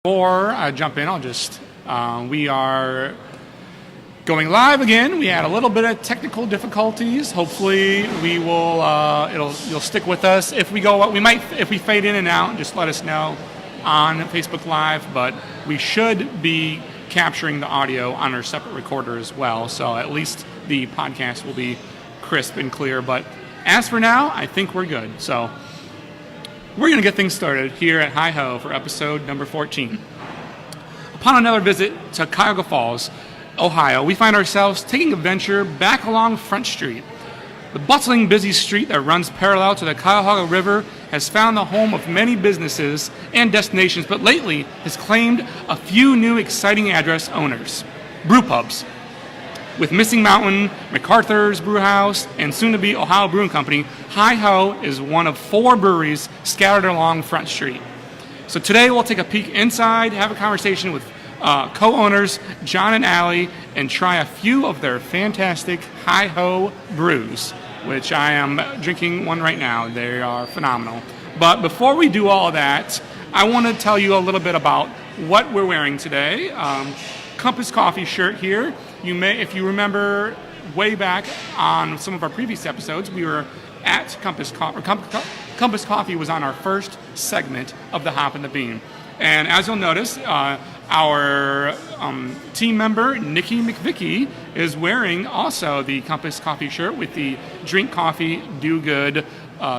Before I jump in, I'll just, we are going live again. We had a little bit of technical difficulties. Hopefully we will, you'll stick with us. If we go, if we fade in and out, just let us know on Facebook Live, but we should be capturing the audio on our separate recorder as well, so at least the podcast will be crisp and clear. But as for now, I think we're good. So we're going to get things started here at HiHo for episode number 14. Upon another visit to Cuyahoga Falls, Ohio, we find ourselves taking a venture back along Front Street. The bustling, busy street that runs parallel to the Cuyahoga River has found the home of many businesses and destinations, but lately has claimed a few new exciting address owners. Brew pubs. With Missing Mountain, MacArthur's Brew House, and soon-to-be Ohio Brewing Company, HiHo is one of 4 breweries scattered along Front Street. So today we'll take a peek inside, have a conversation with co-owners John and Allie, and try a few of their fantastic HiHo brews, which I am drinking one right now. They are phenomenal. But before we do all that, I want to tell you a little bit about what we're wearing today. Compass Coffee shirt here. You may, if you remember way back on some of our previous episodes, we were at Compass Coffee. Compass Coffee was on our first segment of the Hop and the Bean. And as you'll notice, our team member, Nikki McVicky, is wearing also the Compass Coffee shirt with the Drink Coffee, Do Good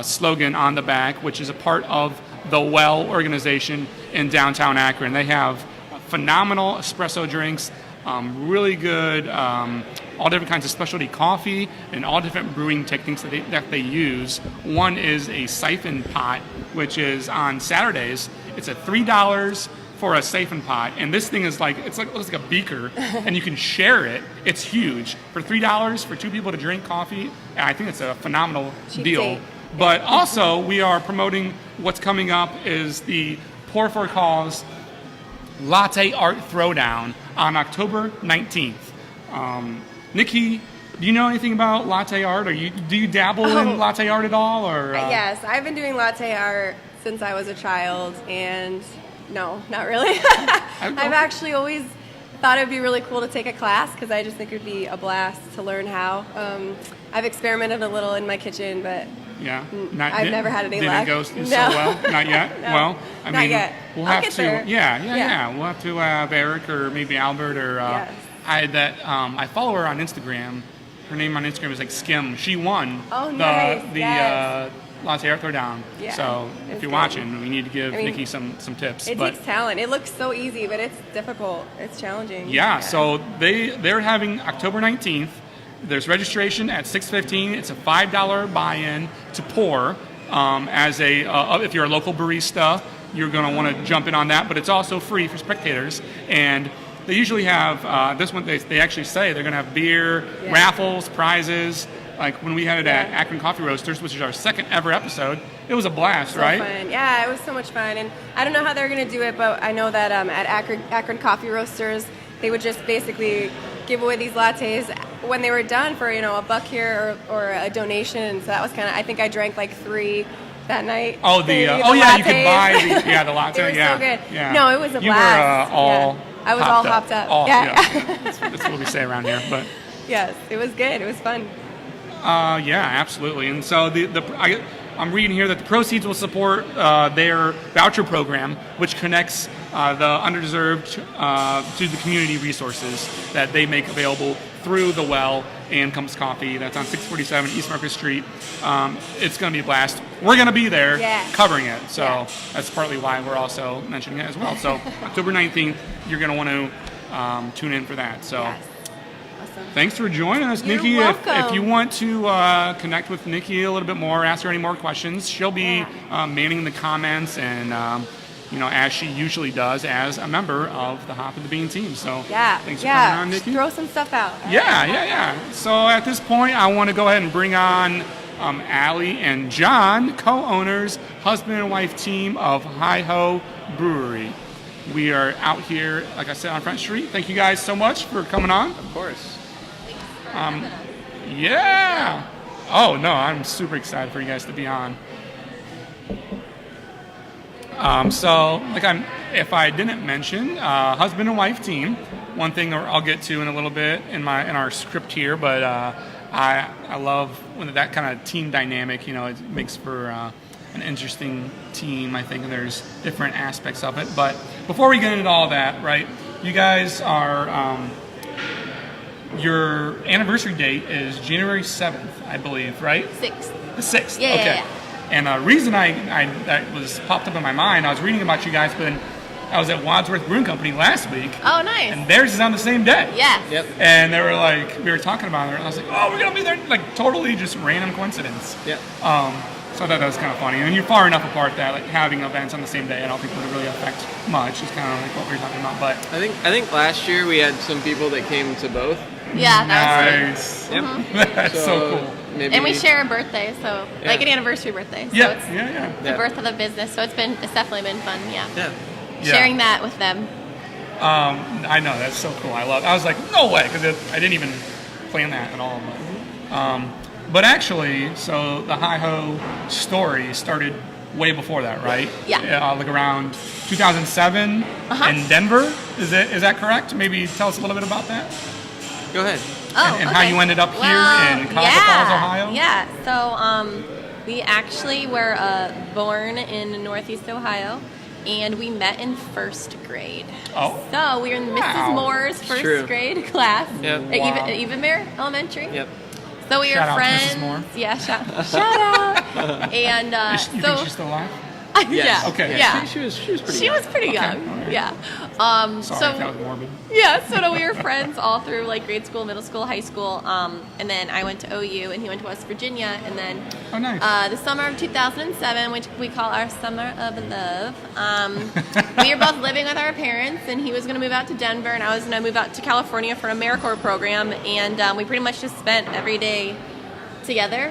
slogan on the back, which is a part of the Well organization in downtown Akron. They have phenomenal espresso drinks, really good, all different kinds of specialty coffee, and all different brewing techniques that they use. One is a siphon pot, which is on Saturdays. It's at $3 for a siphon pot, and this thing is looks like a beaker, and you can share it. It's huge. For $3 for 2 people to drink coffee, I think it's a phenomenal deal. But also, we are promoting what's coming up is the Pour for Cause Latte Art Throwdown on October 19th. Nikki, do you know anything about latte art? Do you dabble in latte art at all? Or Yes, I've been doing latte art since I was a child, and no, not really. I've actually always thought it would be really cool to take a class because I just think it would be a blast to learn how. I've experimented a little in my kitchen, but yeah, I've never had any luck. Didn't go so well? Not yet? No, well, I not mean, yet. We'll I'll have get to. there. Yeah. We'll have to have Eric or maybe Albert or Yes. I follow her on Instagram. Her name on Instagram is like Skim. She won yes. Latte Art Throwdown. Yeah, so if you're watching, we need to give Nikki some tips. It takes talent. It looks so easy, but it's difficult. It's challenging. Yeah. So they're having October 19th. There's registration at 6:15. It's a $5 buy-in to pour. As if you're a local barista, you're going to want to jump in on that. But it's also free for spectators. And they usually have this one. They actually say they're going to have beer, raffles, prizes. Like when we had it at Akron Coffee Roasters, which is our second ever episode, it was a blast, right? Fun. Yeah, it was so much fun. And I don't know how they're going to do it, but I know that at Akron Coffee Roasters, they would just basically give away these lattes when they were done for $1 here or a donation. So that was I think I drank like 3 that night. Oh, you could buy the latte. They were so good. Yeah. No, it was a blast. I was all hopped up. That's what we say around here. But yes, it was good. It was fun. Yeah, absolutely. And so I'm reading here that the proceeds will support their voucher program, which connects the underdeserved to the community resources that they make available through the Well and Compass Coffee. That's on 647 East Market Street. It's going to be a blast. We're going to be there covering it. So that's partly why we're also mentioning it as well. So October 19th, you're going to want to tune in for that. So. Yes. Awesome. Thanks for joining us, Nikki. You're welcome. If you want to connect with Nikki a little bit more, ask her any more questions, she'll be manning the comments and, as she usually does as a member of the Hop and the Bean team. So thanks for coming on, Nikki. Throw some stuff out. Yeah. So at this point, I want to go ahead and bring on Allie and John, co-owners, husband and wife team of HiHo Brewery. We are out here, like I said, on Front Street. Thank you guys so much for coming on. Of course. Yeah. Oh, no, I'm super excited for you guys to be on. So, if I didn't mention, husband and wife team. One thing I'll get to in a little bit in our script here, but I love when that kind of team dynamic. It makes for an interesting team. I think there's different aspects of it. But before we get into all that, right? You guys are. Your anniversary date is January 7th, I believe, right? 6th. The 6th. Yeah, okay. yeah. And the reason that was popped up in my mind, I was reading about you guys, but then I was at Wadsworth Brewing Company last week. Oh, nice. And theirs is on the same day. Yes. Yep. And they were like, we were talking about it, and I was like, oh, we're going to be there. Like, totally just random coincidence. Yep. So I thought that was kind of funny. And you're far enough apart that like having events on the same day, I don't think would really affect much. It's kind of like what we were talking about. But I think last year we had some people that came to both. Yeah, that was nice. Yep. That's so cool. Maybe, And we share a birthday, so like an anniversary birthday. So it's the birth of the business. So it's definitely been fun. Yeah. Sharing that with them. I know, that's so cool. I was like, no way, because I didn't even plan that at all. But actually, so the HiHo story started way before that, right? Yeah. Like around 2007 in Denver. Is that correct? Maybe tell us a little bit about that. Go ahead. And how you ended up here in Cuyahoga Falls, Ohio. Yeah. So we actually were born in Northeast Ohio. And we met in first grade. Oh. So we were in Mrs. Moore's first grade class at Evenmere Elementary. Yep. So we were Shout out to friends. Mrs. Moore. Yeah, shout out. And You think she's still alive? Yes. yeah. Okay. Yeah. She was pretty She young. was pretty young. Alright. Yeah. Sorry so if that was morbid. yeah, so we were friends all through like grade school, middle school, high school, and then I went to OU and he went to West Virginia, and then the summer of 2007, which we call our summer of love, we were both living with our parents, and he was going to move out to Denver, and I was going to move out to California for a AmeriCorps program, and we pretty much just spent every day together,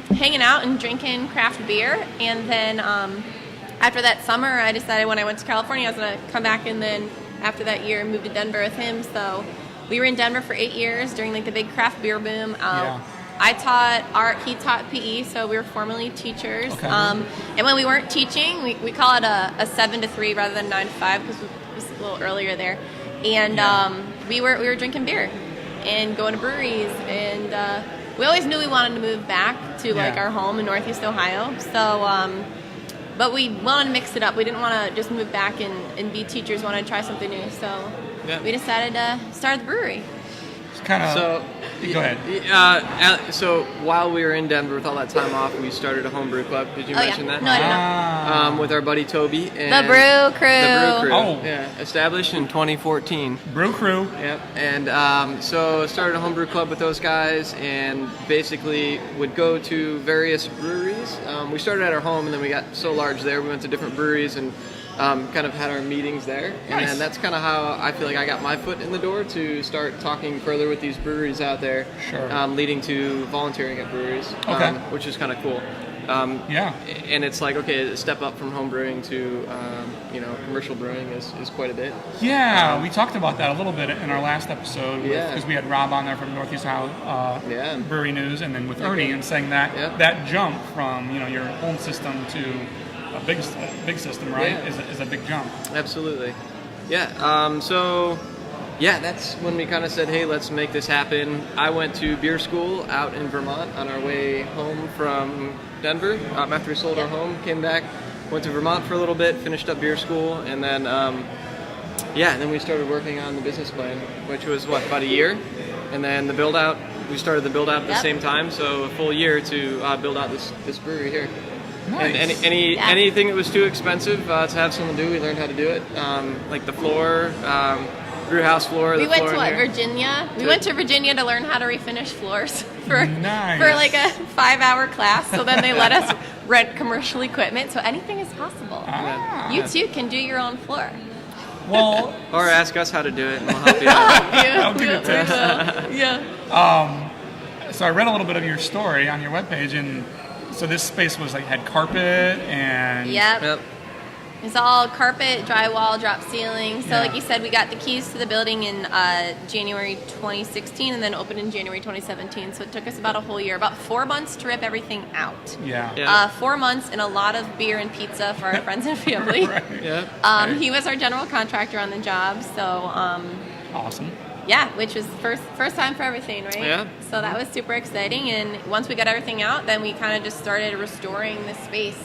hanging out and drinking craft beer, and then after that summer, I decided when I went to California, I was going to come back, and then after that year, move to Denver with him. So we were in Denver for 8 years during like the big craft beer boom. I taught art, he taught PE, so we were formerly teachers. Okay. And when we weren't teaching, we call it a 7 to 3 rather than 9 to 5 because it was a little earlier there. And we were drinking beer and going to breweries, and we always knew we wanted to move back to like our home in Northeast Ohio. So. But we wanted to mix it up. We didn't want to just move back and be teachers. We wanted to try something new. So we decided to start the brewery. It's kind of. Go ahead. So while we were in Denver with all that time off, we started a homebrew club. Did you mention that? No, I didn't know. With our buddy Toby. And the Brew Crew. The Brew Crew. Oh. Yeah. Established in 2014. Brew Crew. Yep. And so started a homebrew club with those guys, and basically would go to various breweries. We started at our home, and then we got so large there, we went to different breweries and kind of had our meetings there. And then that's kind of how I feel like I got my foot in the door to start talking further with these breweries out there. Sure. Leading to volunteering at breweries. Okay. Which is kind of cool. And it's like, okay, a step up from home brewing to, commercial brewing is quite a bit. Yeah, we talked about that a little bit in our last episode because we had Rob on there from Northeast Ohio Brewery News, and then with Ernie, and saying that that jump from your home system to a big system, right, is a big jump. Absolutely. Yeah. That's when we kind of said, hey, let's make this happen. I went to beer school out in Vermont on our way home from Denver. After we sold our home, came back, went to Vermont for a little bit, finished up beer school, and then, and then we started working on the business plan, which was, about a year? And then we started the build-out at the same time, so a full year to build out this brewery here. Nice. And anything that was too expensive to have someone do, we learned how to do it. Like the floor, brew house floor. We went to Virginia. We went to Virginia to learn how to refinish floors for like a 5-hour class. So then they let us rent commercial equipment. So anything is possible. You too can do your own floor. Well, or ask us how to do it, and we'll help you out. I'll give you tips. Yeah. So I read a little bit of your story on your webpage, and so this space was had carpet and Yep. It's all carpet, drywall, drop ceiling. So Yeah. like you said, we got the keys to the building in January 2016 and then opened in January 2017. So it took us about a whole year, about 4 months to rip everything out. Yeah. 4 months and a lot of beer and pizza for our friends and family. Right. Yeah. He was our general contractor on the job, so Awesome. yeah, which was first time for everything, right? Yeah. So that was super exciting, and once we got everything out, then we kind of just started restoring the space.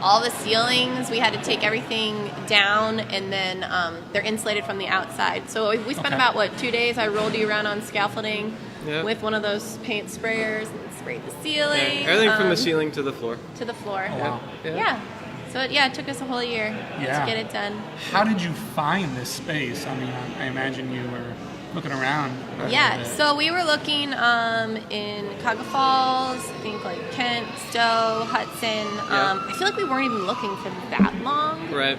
All the ceilings, we had to take everything down, and then they're insulated from the outside. So we spent Okay. about 2 days. I rolled you around on scaffolding Yeah. with one of those paint sprayers and sprayed the ceiling. Yeah. Everything from the ceiling to the floor. to the floor. Oh, wow. Yeah. So it took us a whole year Yeah. to get it done. How did you find this space? I mean, I imagine you were looking around. a little Yeah, bit. so we were looking in Cuyahoga Falls, I think like Kent, Stowe, Hudson. Yeah. I feel like we weren't even looking for that long. Right.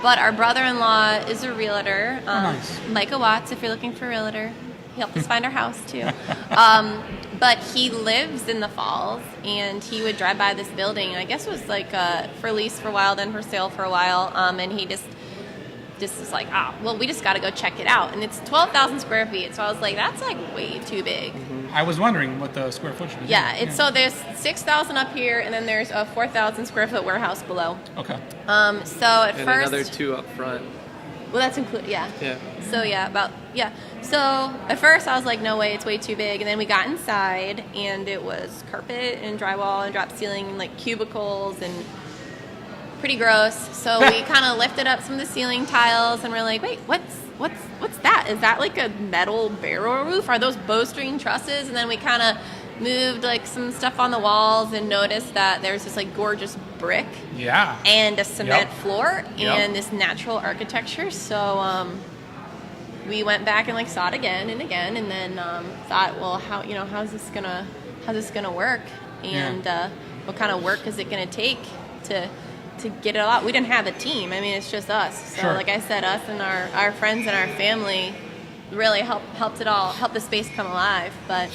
But our brother-in-law is a realtor. Nice. Micah Watts, if you're looking for a realtor. He helped us find our house too. But he lives in the Falls, and he would drive by this building. I guess it was like for lease for a while, then for sale for a while. And he just was like, well, we just got to go check it out. And it's 12,000 square feet. So I was like, that's like way too big. I was wondering what the square footage was. Yeah, so there's 6,000 up here, and then there's a 4,000 square foot warehouse below. Okay. So at And first, another 2 up front. well, that's included, yeah. Yeah. So So at first I was like, no way, it's way too big. And then we got inside, and it was carpet and drywall and drop ceiling and like cubicles and pretty gross. So we kind of lifted up some of the ceiling tiles, and we're like, wait, what's that? Is that like a metal barrel roof? Are those bowstring trusses? And then we kind of moved like some stuff on the walls and noticed that there's this like gorgeous brick Yeah. and a cement Yep. floor Yep. and this natural architecture. So we went back and like saw it again and again, and then thought, well, how's this gonna work, and what kind of work is it gonna take to get it all out? We didn't have a team. I mean, it's just us. So Sure. like I said, us and our friends and our family really helped the space come alive. But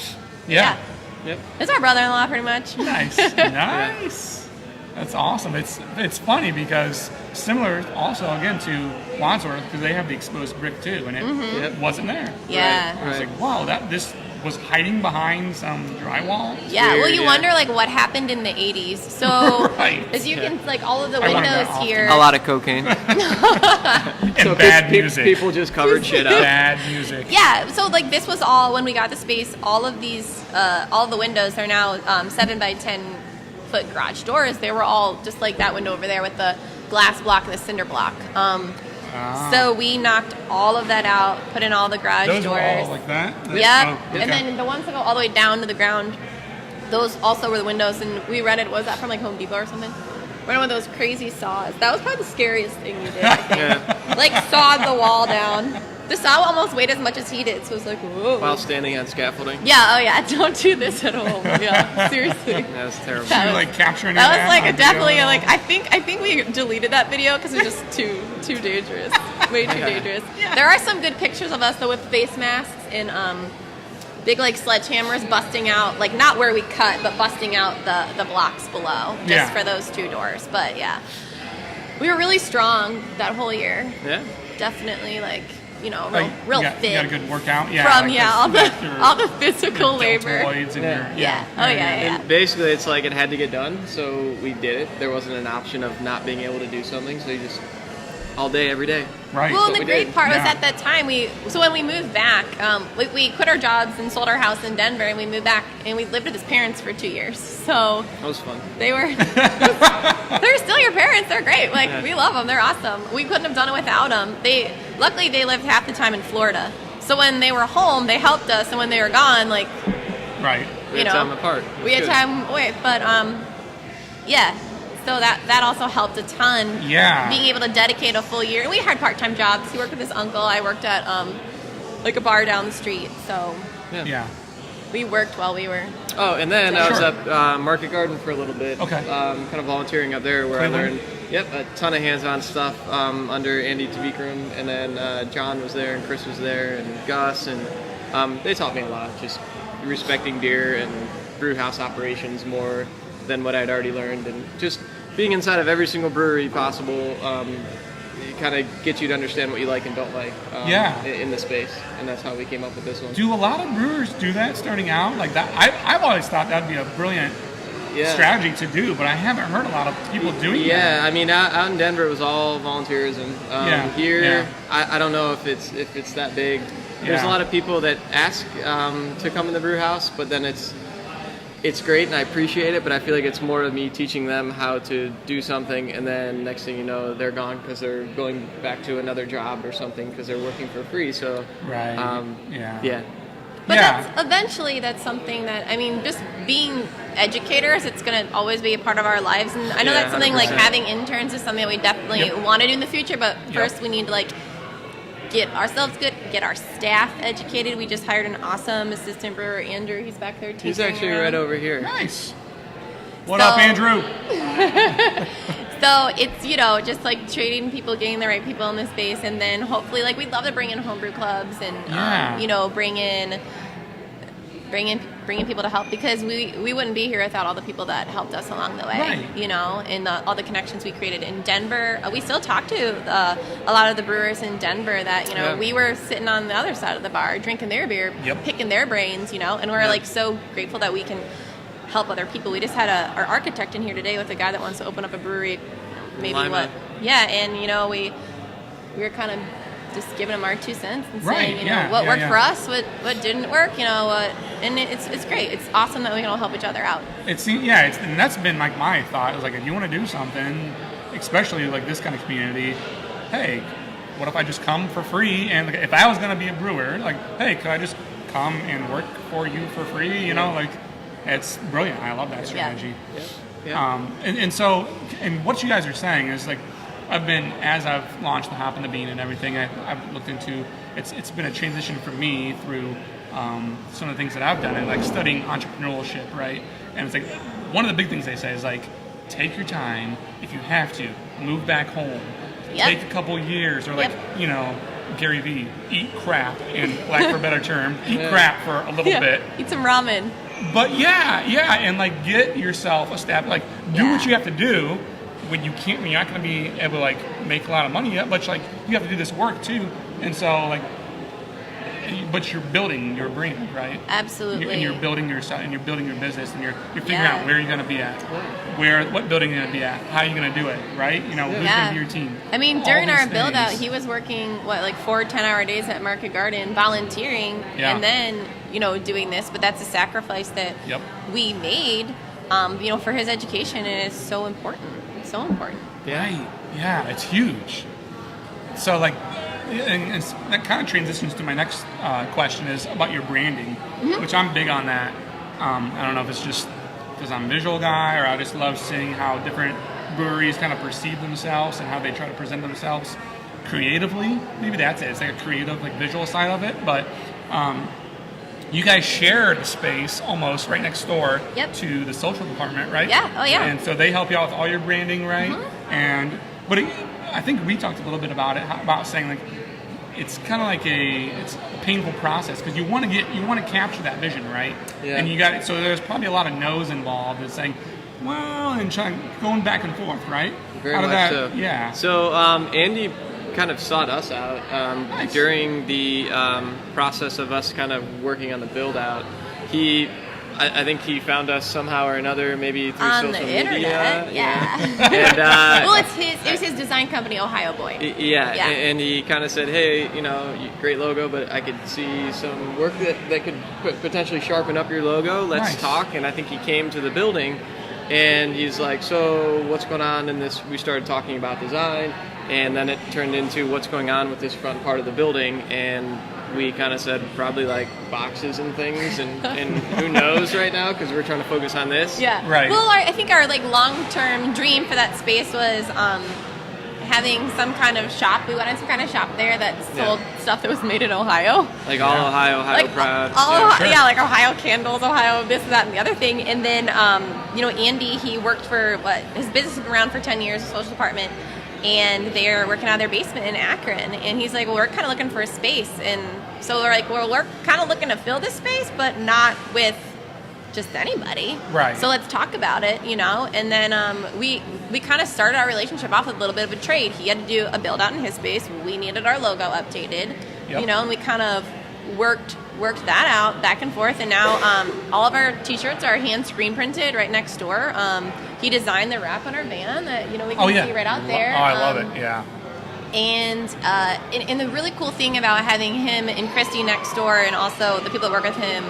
Yeah. Yep. it's our brother-in-law pretty much. Nice. Nice. That's awesome. It's funny because similar also again to Wandsworth, because they have the exposed brick too, and it Yep. wasn't there. Yeah. I was like, wow, this was hiding behind some drywall. Yeah, well, Weird, you yeah. wonder like what happened in the 80s. So Right. as you can like all of the I wonder that windows often. here. A lot of cocaine. And bad music. People just covered shit up. Bad music. Yeah, so like this was all when we got the space. All of these, all of the windows are now 7 by 10 foot garage doors. They were all just like that window over there with the glass block and the cinder block. So we knocked all of that out, put in all the garage Those doors. were all like that? Yep. Oh, okay. And then the ones that go all the way down to the ground, those also were the windows. And we rented, was that from like Home Depot or something? Rented one of those crazy saws. That was probably the scariest thing we did, I think. Yeah. Like sawed the wall down. The saw almost weighed as much as he did, so it was like, whoa. While standing on scaffolding. Yeah, oh yeah, don't do this at home. Yeah, seriously. That was terrible. That Did you was- like capture any That of was like on definitely video? like I think we deleted that video because it was just too dangerous, way too dangerous. There are some good pictures of us though with face masks and big like sledgehammers busting out, like not where we cut, but busting out the blocks below just Yeah. for those 2 doors. But yeah, we were really strong that whole year. Yeah. Definitely like Like, real you fit. got a good workout. Yeah. From like all the physical labor. deltoids and Yeah. your, Yeah. Oh yeah. And basically, it's like it had to get done, so we did it. There wasn't an option of not being able to do something, so you just all day, every day. Right. Well, and what the we great did. part was Yeah. at that time when we moved back, we quit our jobs and sold our house in Denver, and we moved back and we lived with his parents for 2 years. So That was fun. they were they're still your parents. They're great. Like Yeah. we love them. They're awesome. We couldn't have done it without them. Luckily they lived half the time in Florida. So when they were home, they helped us, and when they were gone, like Right. We had time apart. It was we had good. time away. But yeah. So that also helped a ton. Yeah. Being able to dedicate a full year. And we had part-time jobs. He worked with his uncle. I worked at like a bar down the street. So Yeah. we worked while we were. Oh, and then I was Sure. up Market Garden for a little bit. Okay. Kind of volunteering up there where Cleveland? I learned, a ton of hands-on stuff under Andy Tavikram, and then John was there, and Chris was there, and Gus, and they taught me a lot, just respecting beer and brew house operations more than what I'd already learned, and just being inside of every single brewery possible, it kind of gets you to understand what you like and don't like in the space, and that's how we came up with this one. Do a lot of brewers do that starting out like that? I've always thought that'd be a brilliant strategy to do, but I haven't heard a lot of people doing that. Yeah, I mean, out in Denver, it was all volunteerism. Here, I don't know if it's that big. There's a lot of people that ask to come in the brew house, but then it's great and I appreciate it, but I feel like it's more of me teaching them how to do something, and then next thing you know, they're gone because they're going back to another job or something because they're working for free. So But that's something that, I mean, just being educators, it's going to always be a part of our lives. And I know that's something 100%. Like having interns is something that we definitely want to do in the future, but first we need to like get ourselves good, get our staff educated. We just hired an awesome assistant brewer, Andrew. He's back there teaching. He's actually right over here. Nice. What up, Andrew? So it's, just like treating people, getting the right people in the space, and then hopefully, like, we'd love to bring in homebrew clubs and, bring in people to help, because we wouldn't be here without all the people that helped us along the way, and all the connections we created in Denver. We still talk to a lot of the brewers in Denver that, we were sitting on the other side of the bar, drinking their beer, picking their brains, and we're like so grateful that we can help other people. We just had our architect in here today with a guy that wants to open up a brewery, maybe Lima. and we were kind of just giving him our 2 cents and saying, what worked for us, what didn't work, and it's great. It's awesome that we can all help each other out. And that's been like my thought. It was like, if you want to do something, especially like this kind of community, hey, what if I just come for free? And like, if I was going to be a brewer, like, hey, could I just come and work for you for free? Like, it's brilliant. I love that strategy. And what you guys are saying is like, as I've launched the Hop and the Bean and everything, I've looked into, it's been a transition for me through some of the things that I've done, and like studying entrepreneurship, right? And it's like, one of the big things they say is like, take your time. If you have to, move back home. Take a couple years, or like, Gary Vee, eat crap, in lack for a better term, eat crap for a little bit. Eat some ramen. But and like get yourself established, like do what you have to do when you're not going to be able to like make a lot of money yet, but like you have to do this work too. And so like, but you're building your brand, right? Absolutely. And you're building yourself, and you're building your business, and you're figuring out where you're going to be at, what building you're going to be at, how you're going to do it, right? Who's going to be your team. I mean, during our build out, he was working 4 10-hour days at Market Garden, volunteering, and then doing this. But that's a sacrifice that we made, for his education, and it's so important. It's so important. Right. Yeah, it's huge. So like. And that kind of transitions to my next question, is about your branding, which I'm big on that. I don't know if it's just because I'm a visual guy, or I just love seeing how different breweries kind of perceive themselves and how they try to present themselves creatively. Maybe that's it. It's like a creative, like visual side of it. But you guys shared a space almost right next door to the social department, right? Yeah. Oh, yeah. And so they help you out with all your branding, right? But I think we talked a little bit about it, about saying like it's kind of like it's a painful process, because you want to capture that vision, right? Yeah. And you got it. So there's probably a lot of no's involved in saying, well, and going back and forth, right? Very much so. Yeah. So Andy kind of sought us out during the process of us kind of working on the build out. I think he found us somehow or another, maybe through on social the media. internet, And, well, it was his design company, HiHo Boy. And he kind of said, hey, great logo, but I could see some work that could potentially sharpen up your logo. Let's talk. And I think he came to the building, and he's like, so what's going on in this? We started talking about design, and then it turned into what's going on with this front part of the building, and we kind of said probably like boxes and things, and who knows right now, because we're trying to focus on this. Yeah. Right. Well, I think our like long-term dream for that space was having some kind of shop. We wanted some kind of shop there that sold stuff that was made in Ohio. Like all Ohio like, proud. Like Ohio candles, Ohio this, that, and the other thing. And then, Andy, he worked for his business has been around for 10 years, the social department. And they're working out of their basement in Akron. And he's like, well, we're kind of looking for a space. And so we're like, well, we're kind of looking to fill this space, but not with just anybody. Right. So let's talk about it, you know. And then we kind of started our relationship off with a little bit of a trade. He had to do a build out in his space. We needed our logo updated, you know, and we kind of worked that out back and forth. And now all of our T-shirts are hand screen printed right next door. He designed the wrap on our van that, you know, we can see right out there. Oh, I love it. Yeah. And the really cool thing about having him and Christy next door, and also the people that work with him,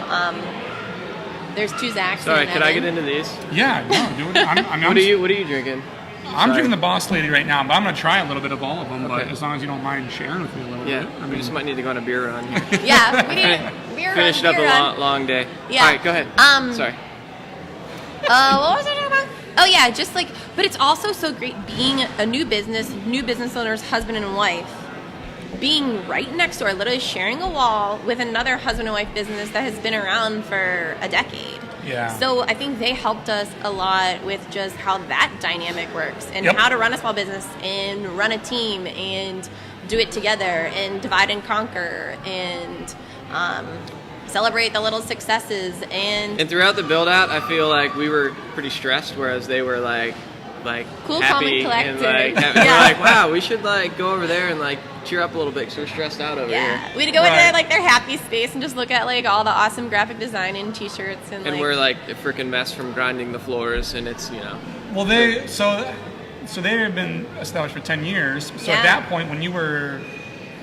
there's two Zachs. Sorry, and could I Evan. get into these? Yeah, no, do it. What are you drinking? I'm drinking the Boss Lady right now, but I'm going to try a little bit of all of them, but as long as you don't mind sharing with me a little bit. We just might need to go on a beer run here. Yeah, we need beer run. Finished up a long day. Yeah. All right, go ahead. Sorry. What was I talking about? Oh yeah, just like, but it's also so great being a new business owners, husband and wife, being right next door, literally sharing a wall with another husband and wife business that has been around for a decade. Yeah. So I think they helped us a lot with just how that dynamic works and how to run a small business and run a team and do it together and divide and conquer and celebrate the little successes. And throughout the build out, I feel like we were pretty stressed, whereas they were like cool, happy calm, and collected. and we're like, wow, we should like go over there and like cheer up a little bit because we're stressed out over here. We had to go in their happy space and just look at like all the awesome graphic design and T-shirts and we're like a freaking mess from grinding the floors, and it's, you know. Well, so they have been established for 10 years. So at that point, when you were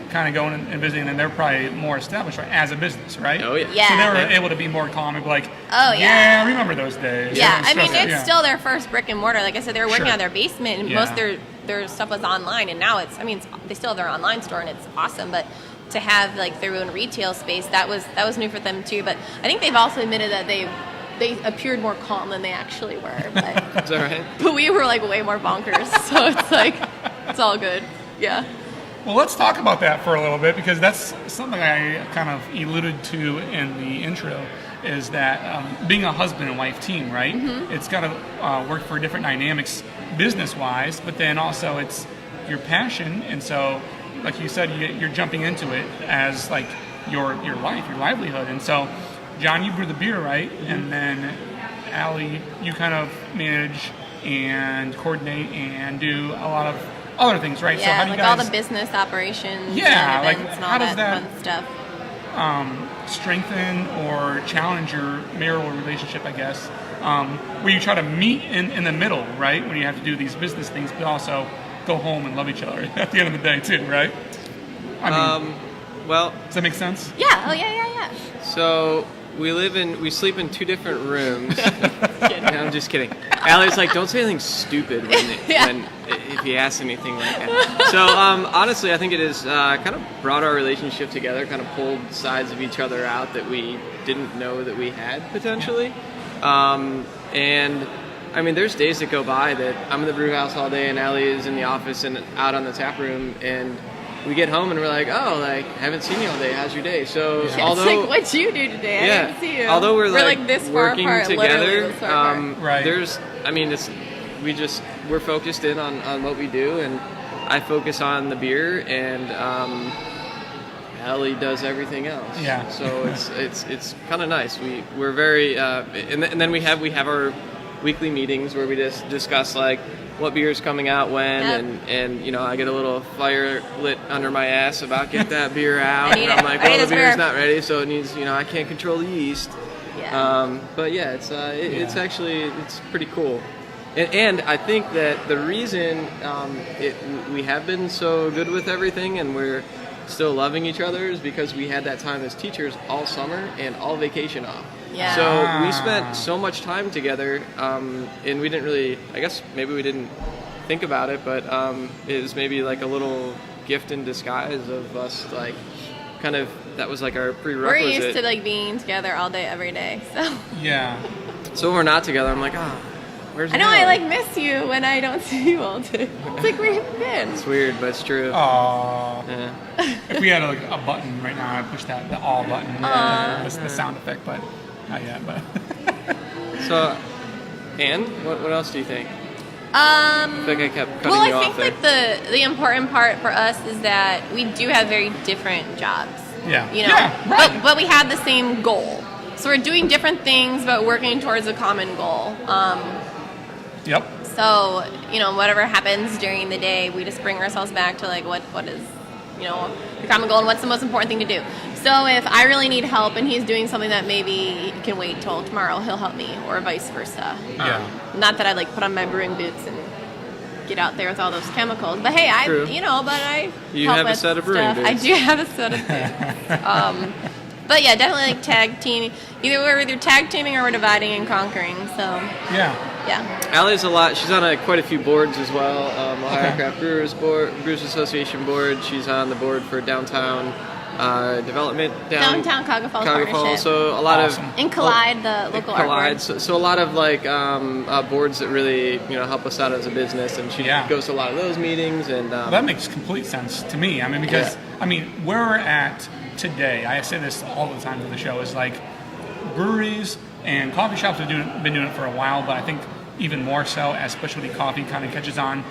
kind of going and visiting, and they're probably more established, right, as a business, right? Oh yeah. Yeah. So they were able to be more calm and be like, oh yeah, I remember those days. Yeah, I mean, stressful. it's still their first brick and mortar. Like I said, they were working out of their basement, and most of their stuff was online. And now they still have their online store, and it's awesome. But to have like their own retail space, that was new for them too. But I think they've also admitted that they appeared more calm than they actually were. But, Is that right? But we were like way more bonkers, so it's like it's all good. Yeah. Well, let's talk about that for a little bit, because that's something I kind of alluded to in the intro, is that being a husband and wife team, right? Mm-hmm. It's got to work for different dynamics business-wise, but then also it's your passion, and so, like you said, you're jumping into it as like your life, your livelihood. And so, John, you brew the beer, right? Mm-hmm. And then Allie, you kind of manage and coordinate and do a lot of other things, right? Yeah, so how do you like guys, all the business operations, yeah, and like events and all how does that that fun stuff. strengthen or challenge your marital relationship, I guess, where you try to meet in the middle, right? When you have to do these business things, but also go home and love each other at the end of the day too, right? I mean, well, does that make sense? Yeah. Oh yeah. So we sleep in two different rooms. No, I'm just kidding. Allie's like, don't say anything stupid when if he asks anything like that. So honestly, I think it has kind of brought our relationship together, kind of pulled sides of each other out that we didn't know that we had potentially. And I mean, there's days that go by that I'm in the brew house all day and Allie is in the office and out on the tap room, and we get home and we're like, oh, like, haven't seen you all day. How's your day? So although, it's like, what'd you do today? I didn't see you. Although we're like this far working apart, together, this far apart. Right. We're focused in on what we do, and I focus on the beer, and Allie does everything else. Yeah. So it's kind of nice. We're very and then we have our weekly meetings where we just discuss like what beer is coming out when, and you know, I get a little fire lit under my ass about get that beer out, and I'm like, well, the beer's not ready, so it needs, you know, I can't control the yeast. Yeah. But yeah, it's actually, it's pretty cool. And I think that the reason we have been so good with everything and we're still loving each other is because we had that time as teachers all summer and all vacation off. Yeah. So we spent so much time together, and we didn't really, I guess maybe we didn't think about it, but it was maybe like a little gift in disguise of us, like, kind of, that was like our prerequisite. We're used to like being together all day, every day, so. Yeah. So when we're not together, I'm like, where's I know, Allie? I like miss you when I don't see you all day. It's like, where have you been? It's weird, but it's true. Aww. Yeah. If we had a button right now, I'd push the all button, the sound effect, but not yet. But So, and what else do you think? I feel like I kept cutting you off think there. like the important part for us is that we do have very different jobs. yeah, You know, yeah, right. but we have the same goal. So we're doing different things, but working towards a common goal. Yep. So, whatever happens during the day, we just bring ourselves back to like what is, the common goal and what's the most important thing to do. So if I really need help and he's doing something that maybe can wait till tomorrow, he'll help me, or vice versa. Yeah. Not that I like put on my brewing boots and get out there with all those chemicals, but hey, True. You help have a with set of brewing stuff. I boots. do have a set of boots. But yeah, definitely like tag team. We're either tag teaming or we're dividing and conquering. So Yeah. yeah. Allie's a lot. She's on quite a few boards as well. Ohio Craft Brewers Association board. She's on the board for downtown development. Downtown Cuyahoga Falls Partnership. So a lot Awesome. of In Collide, the local art Collide. board. So a lot of like boards that really help us out as a business, and she goes to a lot of those meetings. And That makes complete sense to me. I mean, because where we're at today, I say this all the time to the show, is like breweries and coffee shops have been doing it for a while, but I think even more so as specialty coffee kind of catches on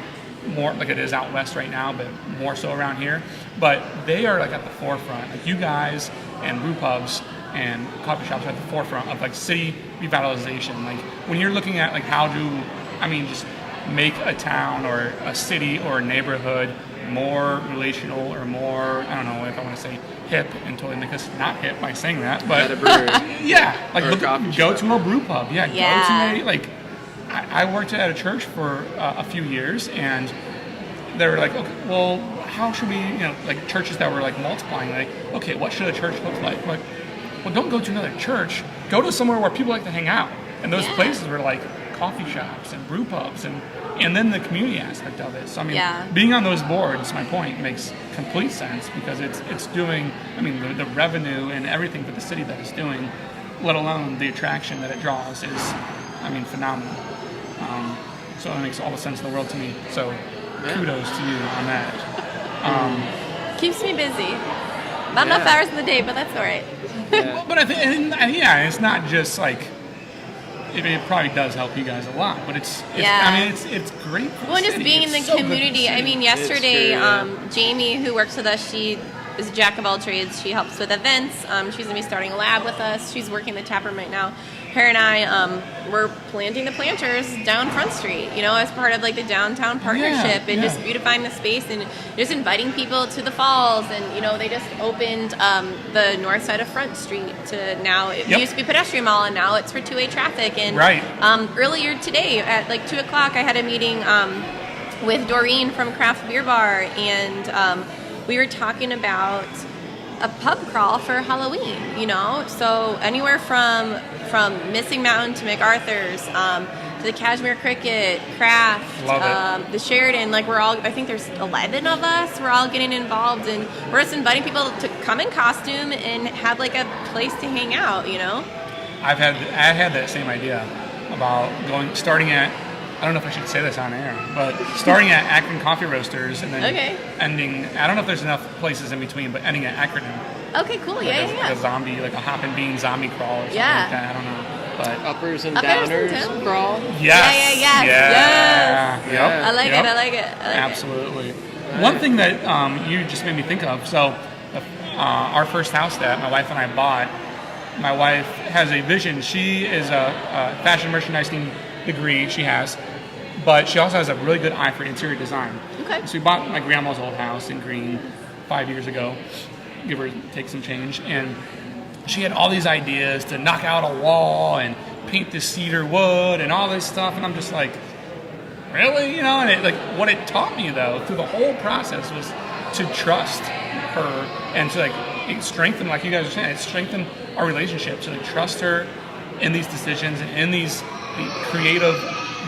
more like it is out west right now, but more so around here. But they are like at the forefront. Like you guys and brew pubs and coffee shops are at the forefront of like city revitalization. Like when you're looking at like how to, just make a town or a city or a neighborhood more relational or more, I don't know if I want to say hip and totally make us not hip by saying that, but at a brewery. yeah, like Or a coffee go shop. to a brew pub. Yeah, Yeah. go to I worked at a church for a few years, and they were like, okay, well, how should we, like churches that were like multiplying, like, okay, what should a church look like? Like, well, don't go to another church. Go to somewhere where people like to hang out. And those places were like coffee shops and brew pubs and then the community aspect of it. So, being on those boards, my point, makes complete sense because it's doing, the revenue and everything for the city that it's doing, let alone the attraction that it draws is, phenomenal. So it makes all the sense in the world to me. So kudos to you on that. Keeps me busy. Not enough hours in the day, but that's all right. Yeah. But I think, it's not just like, it probably does help you guys a lot, but it's it's great for the Well, and just city. being in It's the so good for the community. city. Yesterday, It's true, Jamie, who works with us, she is a jack of all trades. She helps with events. She's going to be starting a lab with us. She's working the tap room right now. Her and I, we're planting the planters down Front Street, as part of like the downtown partnership and just beautifying the space and just inviting people to the falls. And, they just opened the north side of Front Street to now, it used to be pedestrian mall and now it's for two-way traffic. And earlier today at like 2 o'clock, I had a meeting with Doreen from Craft Beer Bar, and we were talking about a pub crawl for Halloween, so anywhere from Missing Mountain to MacArthur's, to the Cashmere Cricket, Craft, the Sheridan, like I think there's 11 of us, we're all getting involved, and we're just inviting people to come in costume and have like a place to hang out, I had that same idea about starting at, I don't know if I should say this on air, but starting at Akron Coffee Roasters and then ending, I don't know if there's enough places in between, but ending at Acronym. Okay, cool, Like a zombie, like a hop and bean zombie crawl or something like that, I don't know. But Uppers and downers crawl. yes. Yes. Yep. I like it. Absolutely. One thing that you just made me think of, so our first house that my wife and I bought, my wife has a vision. She is a fashion merchandising degree, she has, but she also has a really good eye for interior design. Okay. So we bought my grandma's old house in Green 5 years ago, give or take some change, and she had all these ideas to knock out a wall and paint this cedar wood and all this stuff, and I'm just like, really? And what it taught me though through the whole process was to trust her and to strengthen, like you guys are saying, it strengthened our relationship, to trust her in these decisions and in these creative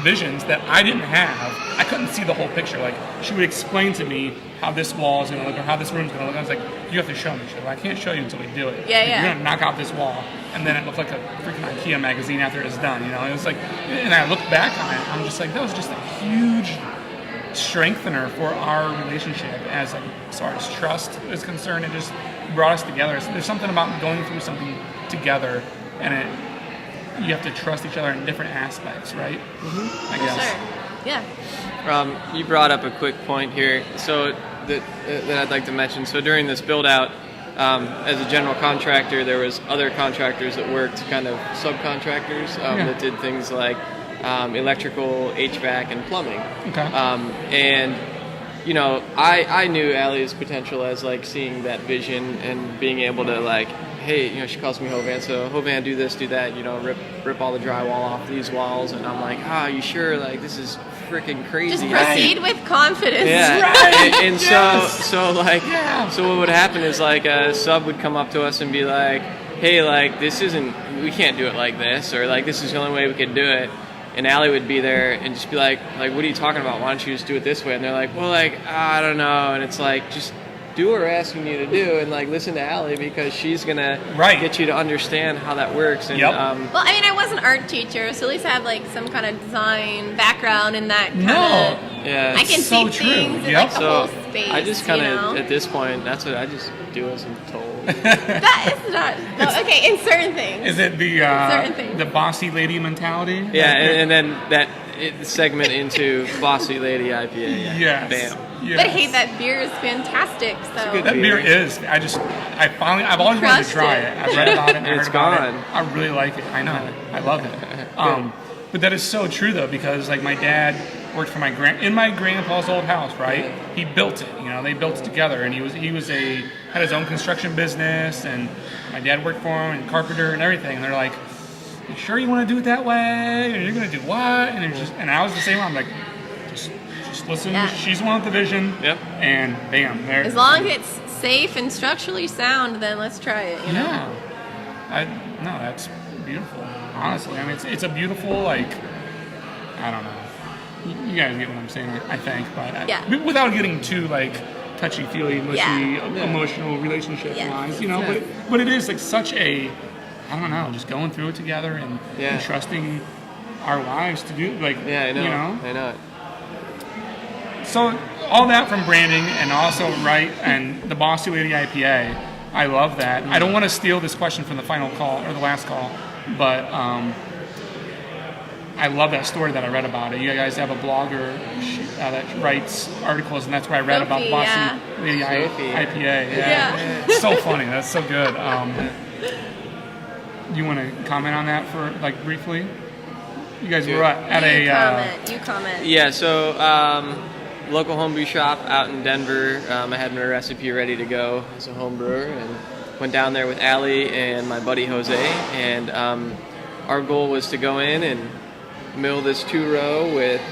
visions that I didn't have. I couldn't see the whole picture. Like, she would explain to me how this wall is going to look or how this room is going to look. I was like, you have to show me. She's like, I can't show you until we do it. Yeah. You're going to knock out this wall. And then it looked like a freaking IKEA magazine after it's done, It was like, and I look back on it, I'm just like, that was just a huge strengthener for our relationship as far as trust is concerned. It just brought us together. There's something about going through something together, and you have to trust each other in different aspects, right? I guess. Sure. Yeah. You brought up a quick point here, so that I'd like to mention. So during this build out, as a general contractor, there was other contractors that worked kind of subcontractors that did things like electrical, HVAC, and plumbing. Okay. And you know, I knew Allie's potential as like seeing that vision and being able to like, hey, you know, she calls me Hovan, so Hovan, do this, do that, you know, rip all the drywall off these walls, and I'm like, you sure? Like, this is freaking crazy. Just proceed with confidence. Yeah, Right. and so what would happen is like a sub would come up to us and be like, hey, like we can't do it like this, or like this is the only way we can do it. And Allie would be there and just be like, what are you talking about? Why don't you just do it this way? And they're like, well, like, I don't know. And it's like, just do what we're asking you to do, and like listen to Allie, because she's gonna get you to understand how that works. And well, I mean, I was an art teacher, so at least I have like some kind of design background in that kind of. Yeah, I can so see true. things in like the whole space. I just kind of, you know? at this point, that's what I just do as I'm told. That is not okay in certain things. Is it the bossy lady mentality? Yeah, and then that segment into bossy lady IPA. Yes. Bam. Yes. But hey, that beer is fantastic. So good That beer is. I've always wanted to try it. I've read about it and I heard about it. I really like it. I know. I love it. But that is so true though, because like my dad worked for in my grandpa's old house, right? He built it. You know, they built it together, and he had his own construction business, and my dad worked for him and carpenter and everything. And they're like, "You sure you want to do it that way? And you're gonna do what?" And I was the same. I'm like, just listen. Yeah. She's the one with the vision. Yep. And bam, there. as long as it's safe and structurally sound, then let's try it. You know? Yeah. No, that's beautiful. Honestly, I mean, it's a beautiful, like, I don't know. You guys get what I'm saying, I think, but without getting too like touchy-feely, mushy, emotional relationship wise, you know. But it is like such a, I don't know, just going through it together and trusting our lives to do like, I know. You know. I know it. So all that from branding and also and the Bossy Lady IPA, I love that. I don't want to steal this question from the final call or the last call, but I love that story that I read about it. You guys have a blogger that writes articles, and that's where I read about Bossy Lady IPA. Yeah. It's so funny. That's so good. You want to comment on that for like briefly? You guys were at You comment. Yeah, so local homebrew shop out in Denver. I had my recipe ready to go as a home brewer, and went down there with Allie and my buddy Jose, and our goal was to go in and mill this 2-row with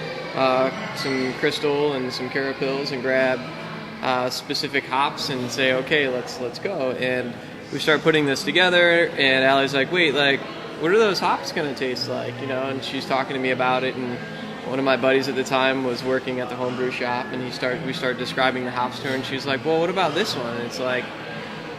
some crystal and some carapils and grab specific hops and say, okay, let's go. And we start putting this together, and Allie's like, wait, like, what are those hops going to taste like? You know, and she's talking to me about it, and one of my buddies at the time was working at the homebrew shop, and we started describing the hops to her, and she's like, well, what about this one? And it's like,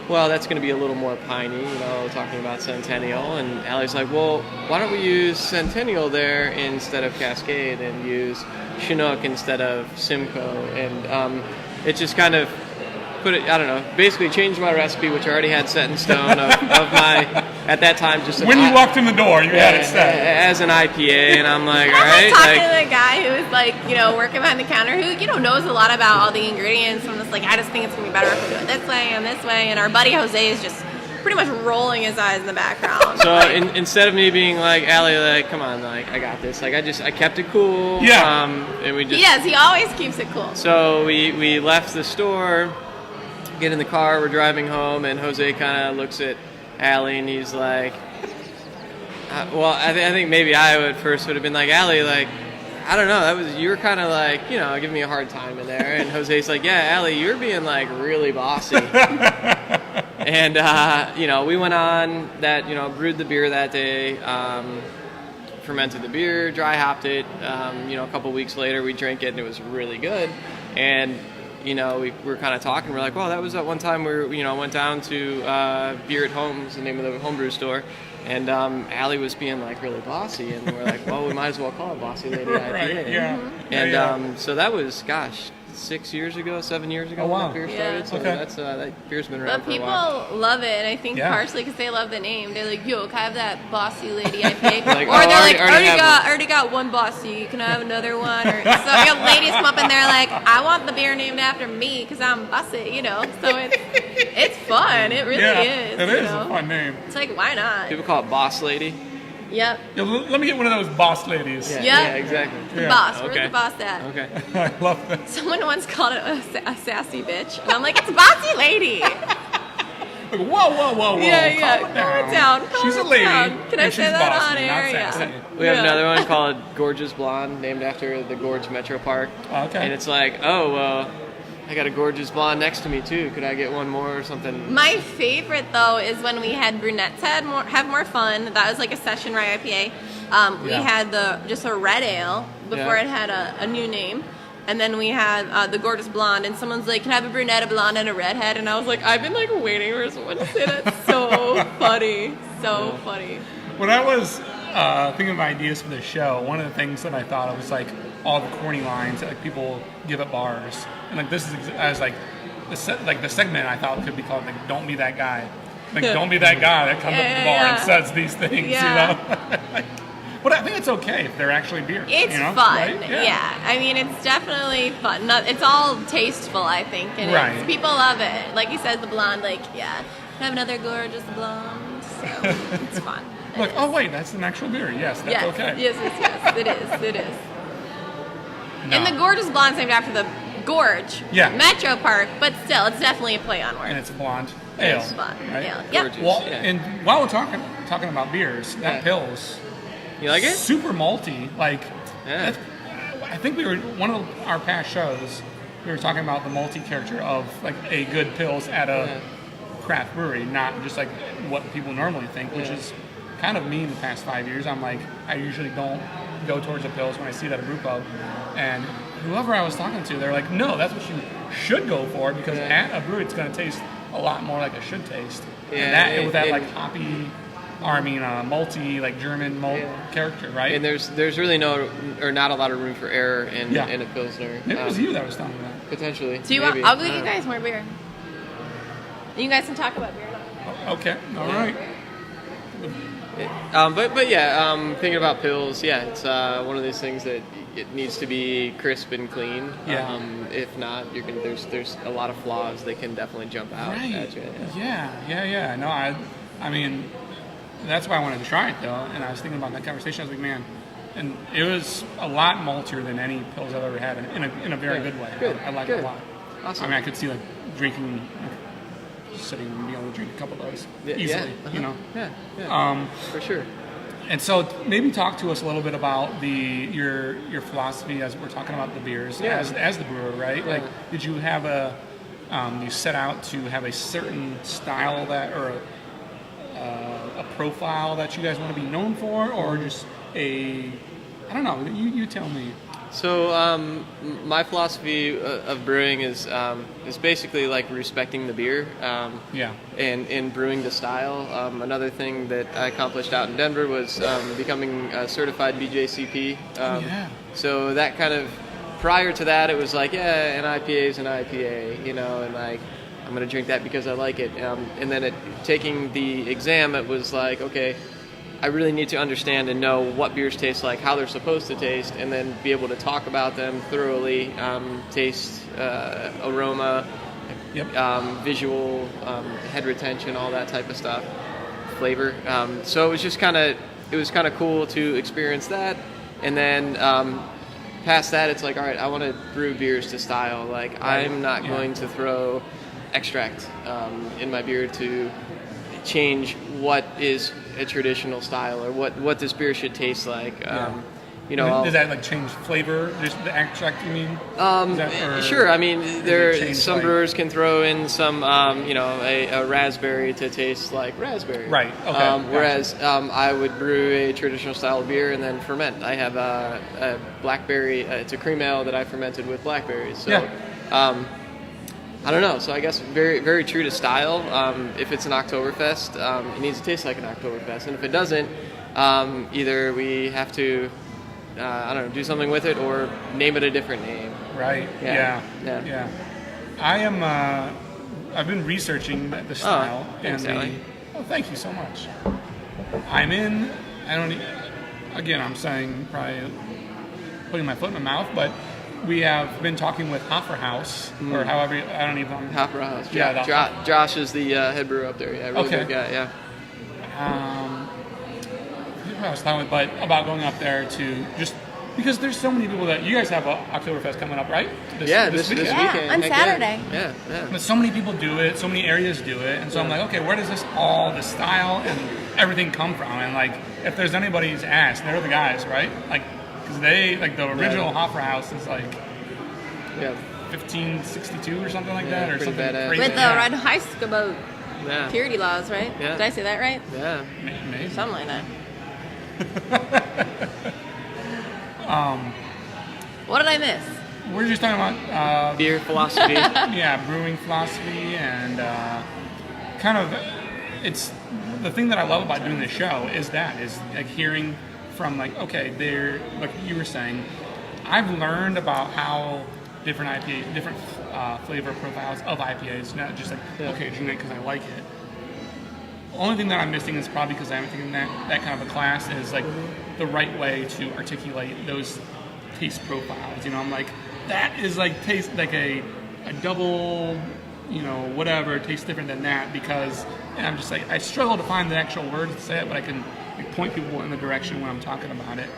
well, that's going to be a little more piney, you know, talking about Centennial. And Allie's like, well, why don't we use Centennial there instead of Cascade, and use Chinook instead of Simcoe? And it just kind of basically changed my recipe, which I already had set in stone of my, at that time, just when you walked in the door, you had it set as an IPA, and I'm like, all I right. was talking to the guy who was like, you know, working behind the counter, who, you know, knows a lot about all the ingredients. I'm just like, I just think it's gonna be better if we do it this way and this way. And our buddy Jose is just pretty much rolling his eyes in the background. So instead of me being like, Allie, like, come on, like, I got this. Like, I kept it cool. Yeah. And we just. Yes, he always keeps it cool. So we left the store, get in the car, we're driving home, and Jose kind of looks at Allie, and he's like, I think maybe I would have been like, Allie, like, I don't know, you were kind of like, you know, giving me a hard time in there. And Jose's like, yeah, Allie, you're being like really bossy. And, you know, we went on that, you know, brewed the beer that day, fermented the beer, dry hopped it. You know, a couple weeks later we drank it, and it was really good. And, you know, we were kind of talking. We're like, well, that was that one time we, you know, went down to Beer at Home, is the name of the homebrew store, and Allie was being like really bossy, and we're like, well, we might as well call it Bossy Lady IPA. Right, yeah. And so that was, 7 years ago Oh, wow. when that beer Yeah. started. So Okay. that's that beer's been around But for a while. people love it, and I think Yeah. partially because they love the name. They're like, "Yo, can I have that Bossy Lady IPA?" Like, or oh, they're like, already have "Already got one Bossy. Can I have another one?" Or so you know, ladies come up and they're like, "I want the beer named after me because I'm Bossy," you know. So it's fun. It really is. It you is know? a fun name. It's like, why not? People call it Boss Lady. Yep. Yeah, let me get one of those boss ladies. Yeah, Yeah. yeah, exactly. The Yeah. boss. Where's Okay. the boss at? Okay. I love that. Someone once called it a sassy bitch, and I'm like, "It's Bossy Lady." Like, whoa. Yeah, Calm it calm it down. Calm She's a it lady. down. Can I and say she's that bossy, on air? Not Yeah. sassy. We have Yeah. another one called Gorgeous Blonde, named after the Gorge Metro Park. Okay. And it's like, oh, well, I got a gorgeous blonde next to me too. Could I get one more or something? My favorite though is when we had brunettes have more fun. That was like a session rye IPA. We Yeah. had just a red ale before Yeah. it had a new name. And then we had the gorgeous blonde, and someone's like, "Can I have a brunette, a blonde, and a redhead?" And I was like, "I've been like waiting for someone to say that." So funny, so funny. When I was thinking of ideas for the show, one of the things that I thought of was like all the corny lines that like people give at bars, and like this is I was like the segment I thought could be called like "Don't Be That Guy," like don't be that guy that comes up to the bar and says these things, Yeah. you know. But I think it's okay if they're actually beer. It's you know? fun, Right? yeah. I mean, it's definitely fun. It's all tasteful, I think, and Right. people love it. Like he says, the blonde, like, yeah, can I have another gorgeous blonde? So it's fun. It Like, is. oh wait, that's an actual beer. Yes, that's yes, okay. yes, it is, it is. No. And the gorgeous blonde's named after the gorge, Yeah. Metro Park, but still, it's definitely a play on And words. it's a blonde ale. It's fun. right? Ale. Yep. Gorgeous. Well, Yeah. and while we're talking about beers, that Yeah. Pils, You like it? super malty. Like, Yeah. that's, I think we were one of our past shows. We were talking about the malty character of like a good Pils at a craft brewery, not just like what people normally think, which Yeah. is kind of me in the past 5 years. I'm like, I usually don't go towards a Pils when I see it at a brew pub, and whoever I was talking to, they're like, no, that's what you should go for because Yeah. at a brewery it's going to taste a lot more like it should taste. Yeah, and that and- with that and- like hoppy, or I mean malty like German malt Yeah. character, right? And there's really not a lot of room for error in Yeah. a Pilsner. Maybe it was you that was telling me that. Potentially. Do you maybe. want? I'll go I get you don't know. guys more beer. You guys can talk about beer now. Okay, all right. But yeah, thinking about pills, yeah, it's one of those things that it needs to be crisp and clean. Yeah. If not, there's a lot of flaws that can definitely jump out Right. at you. Yeah. No, I mean, that's why I wanted to try it though. And I was thinking about that conversation. I was like, man, and it was a lot maltier than any pills I've ever had in a very Yeah. good way. Good, I like it a good. lot. Awesome. I mean, I could see like drinking, sitting and being able to drink a couple of those easily. Yeah. You know. Yeah. For sure. And so maybe talk to us a little bit about your philosophy as we're talking about the beers Yeah. as the brewer, right? Yeah. Like, did you have you set out to have a certain style that or a profile that you guys want to be known for, or just I don't know. You tell me. So my philosophy of brewing is basically like respecting the beer. Yeah. And brewing the style. Another thing that I accomplished out in Denver was becoming a certified BJCP. Yeah. So that kind of, prior to that, it was like, yeah, an IPA is an IPA, you know, and like, I'm going to drink that because I like it. And then taking the exam, it was like, okay, I really need to understand and know what beers taste like, how they're supposed to taste, and then be able to talk about them thoroughly, taste, aroma, Yep. visual, head retention, all that type of stuff, flavor. So it was just kind of cool to experience that, and then past that, it's like, all right, I want to brew beers to style. Like, I'm not going to throw extract in my beer to change what is a traditional style or what this beer should taste like. You know, does that like change flavor? Just the extract, you mean? Sure. I mean, change, some like- brewers can throw in some, a raspberry to taste like raspberry. Right, okay, gotcha. Whereas I would brew a traditional style beer and then ferment. I have a blackberry. It's a cream ale that I fermented with blackberries. So, Yeah. I don't know. So I guess very, very true to style. If it's an Oktoberfest, it needs to taste like an Oktoberfest, and if it doesn't, either we have to, do something with it or name it a different name. Right. Yeah. Yeah. Yeah. I am. I've been researching the style thanks, and the. Allie. Oh, thank you so much. I'm in. I don't. Again, I'm saying probably putting my foot in my mouth, but we have been talking with Hoffer House or however. I don't even. Hopper House. Yeah, Josh is the head brewer up there. Yeah, really Okay. good guy. Yeah. I was talking with, but about going up there to just because there's so many people that you guys have Oktoberfest coming up, right? This weekend. weekend. on Heck Saturday. Yeah. Yeah. But so many people do it, so many areas do it, and so I'm like, okay, where does this all the style and everything come from? And like, if there's anybody's asked, they're the guys, right? Like, because they like the original Hoffer House is like Yeah. 1562 or something like that, or pretty something badass. crazy. With the Red Heiskebo Yeah. purity laws, right? Yeah. Did I say that right? Yeah. Maybe. Something like that. What did I miss? We're just talking about Beer philosophy. yeah, brewing philosophy and kind of it's the thing that I love about doing this show is like hearing from like, okay, they're like you were saying, I've learned about how different IPAs, different flavor profiles of IPAs, not just like, okay, drink it because I like it. Only thing that I'm missing is probably because I haven't taken that kind of a class is like the right way to articulate those taste profiles. You know, I'm like, that is like taste like a double, you know, whatever, tastes different than that because and I'm just like, I struggle to find the actual words to say it, but I can like, point people in the direction when I'm talking about it.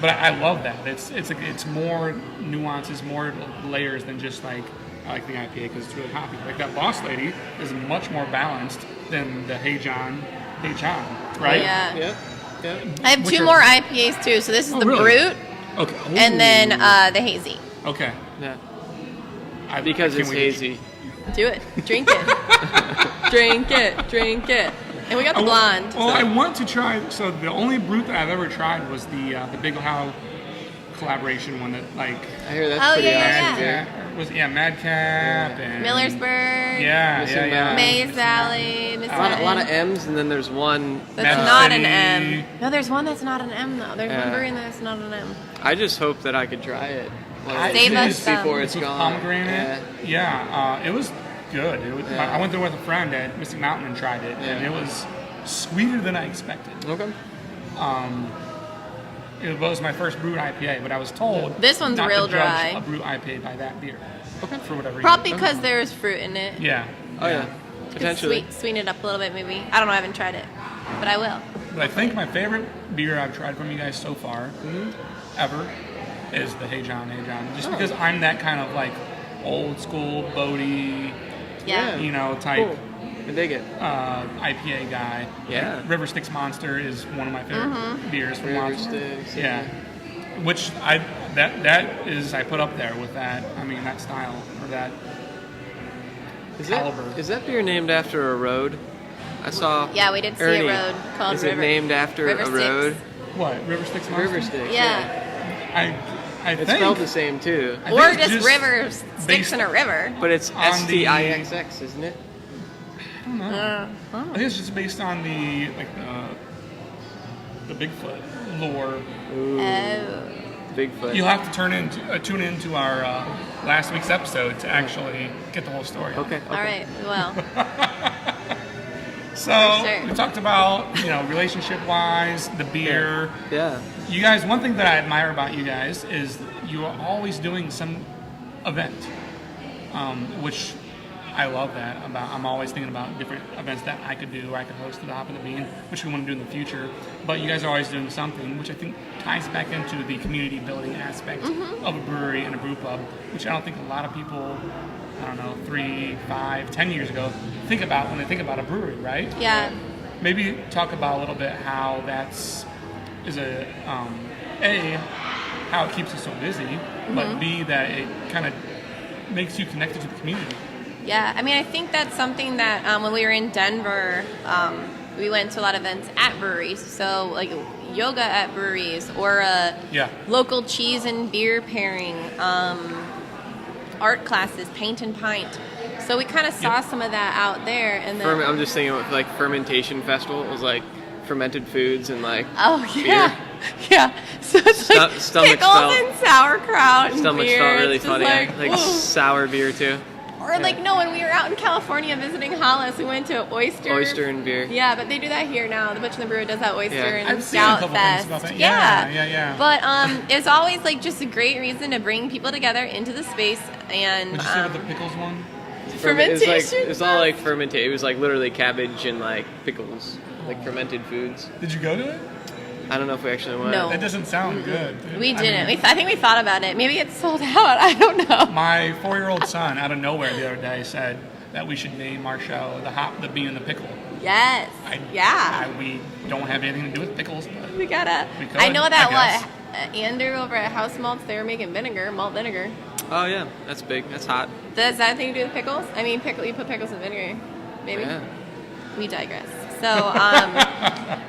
But I love that. It's more nuances, more layers than just like I like the IPA because it's really hoppy. Like that Boss Lady is much more balanced than the Hey John, right? Yeah. Yeah. Yeah. I have Which two are- more IPAs too. So this is the really? Brut Okay. and then Ooh. the Hazy. Okay. Yeah. I Because can't it's wait to- hazy. Do it. Drink it. Drink it. And we got the blonde. Well, I want to try. So the only Brut that I've ever tried was the Big Ohio collaboration one that like I hear that's Oh, pretty yeah, awesome yeah. beer. was Madcap and Millersburg. Missing Maze Valley. Miss A lot of M's, and then there's one. That's Mad not City. an M. No, there's one that's not an M though. There's one Yeah. brewing that's not an M. I just hope that I could try it. Save us some. before it's with gone. pomegranate. Yeah, it was good. Yeah. I went there with a friend at Mystic Mountain and tried it, and Yeah. it was sweeter than I expected. Okay. It was my first brewed IPA, but I was told This one's not real to judge dry. a brewed IPA by that beer. Okay. For whatever Probably reason. because there's fruit in it. Yeah. Oh yeah. Could Potentially. sweeten it up a little bit maybe. I don't know. I haven't tried it, but I will. But I think my favorite beer I've tried from you guys so far, ever, is the Hey John. Just because I'm that kind of like old school, boaty, Yeah. you know, type Cool. I dig it. IPA guy. Yeah. Like, River Styx Monster is one of my favorite beers from River Monster. Styx, Yeah. Which that is I put up there with that. I mean that style or that. Caliber. Is that beer named after a road? I saw. Yeah, we did see Ernie. a road called Is River. it named after River a Styx. road? What River Styx Monster? River Styx. Yeah. I It's think spelled the same too, I Or think it's just river sticks based- in a river. but it's on the- STIXX, isn't it? I think it's just based on the like the Bigfoot lore. Oh. Bigfoot. You'll have to tune into our last week's episode to actually get the whole story. Okay. All right. Well, So Sure. we talked about relationship-wise, the beer. Yeah. You guys, one thing that I admire about you guys is you are always doing some event, which I love that about. I'm always thinking about different events that I could do, or I could host at the Hop and the Bean, which we want to do in the future. But you guys are always doing something, which I think ties back into the community building aspect of a brewery and a brew pub, which I don't think a lot of people, I don't know, 3, 5, 10 years ago, think about when they think about a brewery, right? yeah. Maybe talk about a little bit how is how it keeps us so busy, but B, that it kind of makes you connected to the community. Yeah, I mean, I think that's something that when we were in Denver, we went to a lot of events at breweries. So, like yoga at breweries or Yeah. local cheese and beer pairing, art classes, paint and pint. So we kind of saw some of that out there. And then, I'm just thinking of like fermentation festival. It was like fermented foods and like oh, yeah. beer. Yeah. So it's like Stomach pickles felt- and sauerkraut and Stomach beer. felt really It's just funny. Like ooh. sour beer too. Or like no, when we were out in California visiting Hollis, we went to Oyster and beer. Yeah, but they do that here now. The Butcher and the Brewer does that oyster Yeah. and I've seen a stout couple fest. things about that. Yeah. Yeah. But it's always like just a great reason to bring people together into the space and Would you say with the pickles one? fermentation. It's all like fermented. It was like literally cabbage and like pickles, like fermented foods. Did you go to it? I don't know if we actually went. No. That doesn't sound good. We I didn't. mean, I think we thought about it. Maybe it's sold out. I don't know. my 4-year-old son, out of nowhere the other day, said that we should name our show the Hop, the Bee, and the Pickle. Yes. We don't have anything to do with pickles, but We gotta. We could, I know I that guess. Andrew over at House Malts, they were making malt vinegar. Oh yeah, that's big. That's hot. Does that have anything to do with pickles? I mean, you put pickles in vinegar. Maybe. Yeah. We digress. So,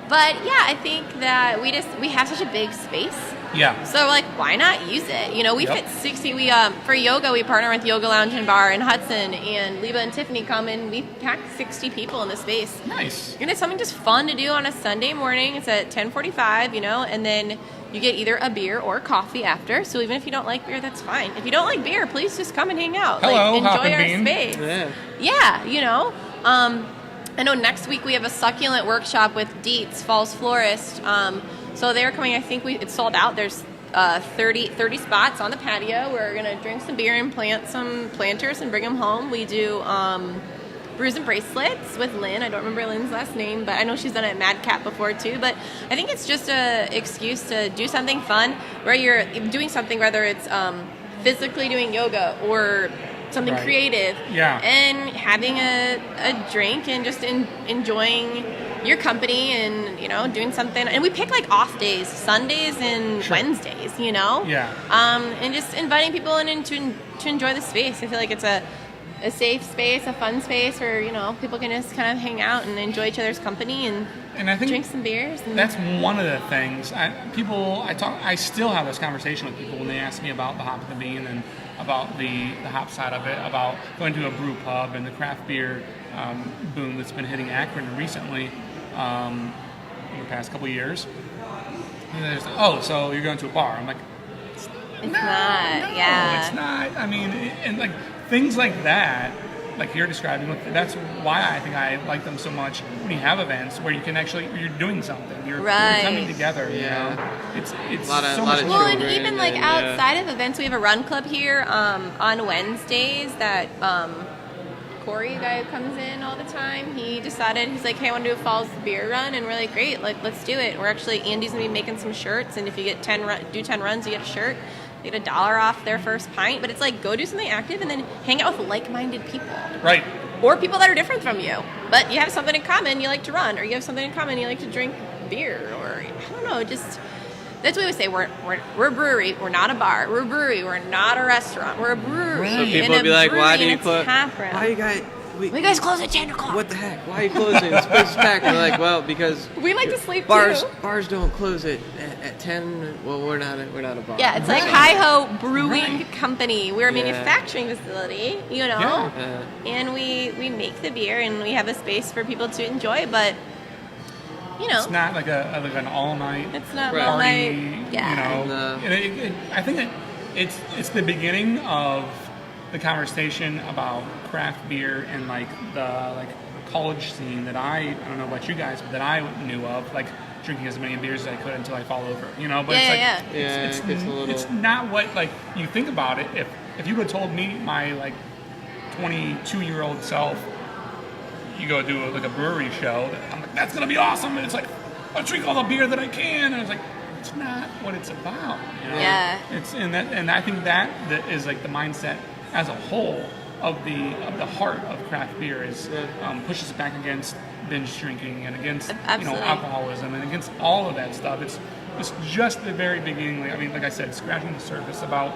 but yeah, I think that we have such a big space. yeah. So like, why not use it? You know, we Yep. fit 60. We for yoga, we partner with Yoga Lounge and Bar in Hudson, and Liba and Tiffany come and we pack 60 people in the space. Nice. And it's something just fun to do on a Sunday morning. It's at 10:45, you know, and then you get either a beer or coffee after. So even if you don't like beer, that's fine. If you don't like beer, please just come and hang out. Hello, like, Hop enjoy and our Bean. space. Yeah. Yeah, you know. I know next week we have a succulent workshop with Dietz, Falls Florist. So they're coming. I think it's sold out. There's 30 spots on the patio. We're gonna drink some beer and plant some planters and bring them home. We do brews and bracelets with Lynn. I don't remember Lynn's last name, but I know she's done it at Madcap before too. But I think it's just a excuse to do something fun where you're doing something, whether it's physically doing yoga or something Right. creative, Yeah. and having a drink and just enjoying your company and, you know, doing something. And we pick like off days, Sundays and Sure. Wednesdays, you know? Yeah. And just inviting people in to enjoy the space. I feel like it's a safe space, a fun space where, you know, people can just kind of hang out and enjoy each other's company and I think drink some beers. And that's one of the things. I still have this conversation with people when they ask me about the Hop and the Bean and about the hop side of it, about going to a brew pub and the craft beer boom that's been hitting Akron recently over the past couple of years. And there's, so you're going to a bar. I'm like, it's no, not, yeah. it's not. I mean, and like things like that, like you're describing, that's why I think I like them so much. When you have events where you can you're doing something, you're coming together. Yeah. You know, it's Lot of so much. Well, and children even like and, outside of events, we have a run club here on Wednesdays that Corey, the guy who comes in all the time, he's like, hey, I want to do a Falls beer run, and we're like, great, let's do it. We're actually, Andy's gonna be making some shirts, and if you get 10 runs, you get a shirt. You get $1 off their first pint, but it's like, go do something active and then hang out with like-minded people. Right. Or people that are different from you, but you have something in common, you like to run, or you have something in common, you like to drink beer, or I don't know, just that's what we say. We're a brewery. We're not a bar. We're a brewery. We're not a restaurant. We're a brewery. So people And will a be like, brewery why do and you a close? tap room. Why you guys? We guys close at 10 o'clock. What the heck? Why are you closing? This place is packed. We're like, well, because We like to sleep bars too. bars don't close at 10. Well, we're not a bar. Yeah, it's like HiHo Brewing Company. We're a Yeah. manufacturing facility, you know, Yeah. and we make the beer and we have a space for people to enjoy, but you know, It's not like an all night it's not Right. all party. night. Yeah. You know, No. and I think it's the beginning of the conversation about craft beer and like the college scene that I don't know about you guys, but that I knew of, like drinking as many beers as I could until I fall over, you know. But Yeah, it's like yeah, Yeah, it's, it gets a little- it's not what like you think about it. If you would have told me my like 22-year-old self, you go do a brewery show, I'm like, that's gonna be awesome, and it's like I'll drink all the beer that I can, and it's like it's not what it's about. You know? Yeah. It's and I think that is like the mindset as a whole of the heart of craft beer is pushes back against binge drinking and against Absolutely. alcoholism and against all of that stuff. It's just the very beginning. I mean, like I said, scratching the surface about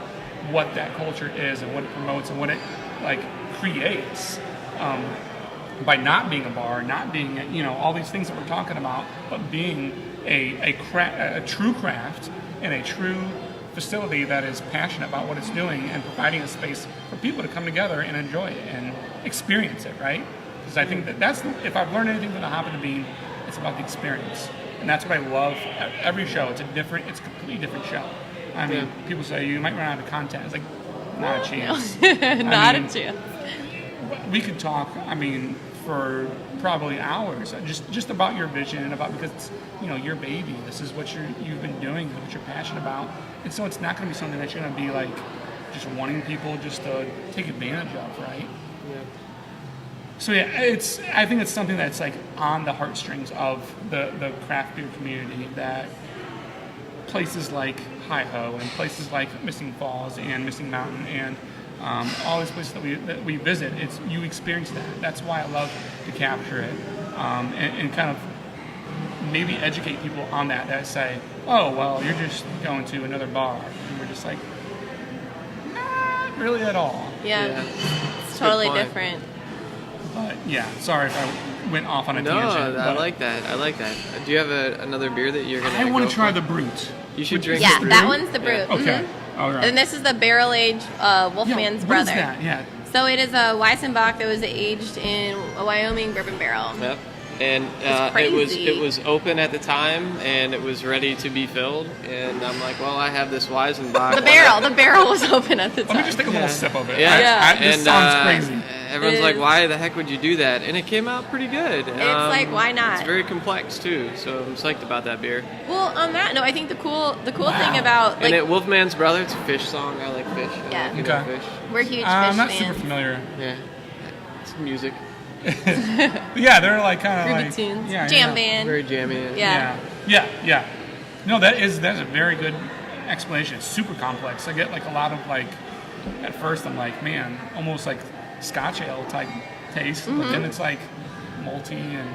what that culture is and what it promotes and what it like creates. By not being a bar, not being all these things that we're talking about, but being a true craft and a true facility that is passionate about what it's doing and providing a space for people to come together and enjoy it and experience it, right? Because I think that's if I've learned anything from the Hop and the Bean, it's about the experience. And that's what I love. Every show, it's a completely different show. I mean, people say you might run out of content. It's like, not a chance. Not a chance. We could talk, for probably hours, just about your vision and about, because it's, your baby. This is what you've been doing, what you're passionate about. And so it's not going to be something that you're going to be like just wanting people just to take advantage of, right? Yeah. So yeah, I think it's something that's like on the heartstrings of the craft beer community, that places like HiHo and places like Missing Falls and Missing Mountain and all these places that we visit, you experience that. That's why I love to capture it and kind of maybe educate people on that say, oh, well, you're just going to another bar. And we're just like, not really at all. Yeah. It's totally different. But yeah, sorry if I went off on a tangent. No, I like that. Do you have another beer that you're gonna? I want to try the Brut. You should drink. Yeah, the that one's the Brut. Okay. Mm-hmm. All right. And this is the barrel-aged Wolfmans Brother. What is that? Yeah. So it is a Weizenbock that was aged in a Wyoming bourbon barrel. Yep. And it was open at the time, and it was ready to be filled. And I'm like, well, I have this Weizenbock. The barrel was open at the time. Let me just take a little sip of it. Yeah. This sounds crazy. Everyone's like, why the heck would you do that? And it came out pretty good. It's like, why not? It's very complex too, so I'm psyched about that beer. Well, on that note, I think the cool thing about and Wolfman's Brother, it's a fish song. I like fish. Yeah. Fish. We're huge fish I'm not fans. super familiar. Yeah. It's music. Yeah, they're like kind of Groovy like tunes. yeah, Jam yeah. band. Very jammy. Yeah. No, that's a very good explanation. It's super complex. I get like a lot of like, at first I'm like, man, almost like Scotch ale type taste, but then it's like malty and.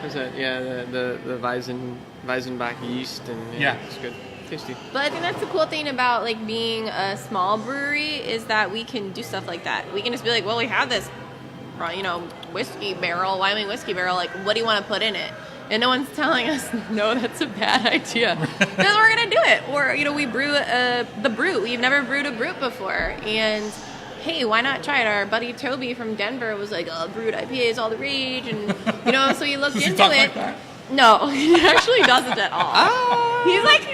What's that? Yeah, the Weizenbach yeast and yeah, it's good, tasty. But I think that's the cool thing about like being a small brewery is that we can do stuff like that. We can just be like, well, we have this, whiskey barrel, Wyoming whiskey barrel. Like, what do you want to put in it? And no one's telling us, no, that's a bad idea. Then we're gonna do it. Or we brew the Brut. We've never brewed a Brut before, and hey, why not try it? Our buddy Toby from Denver was like, oh, Brut IPA is all the rage, and so he looked Does he into talk it. Like that? No, he actually doesn't at all. He's like,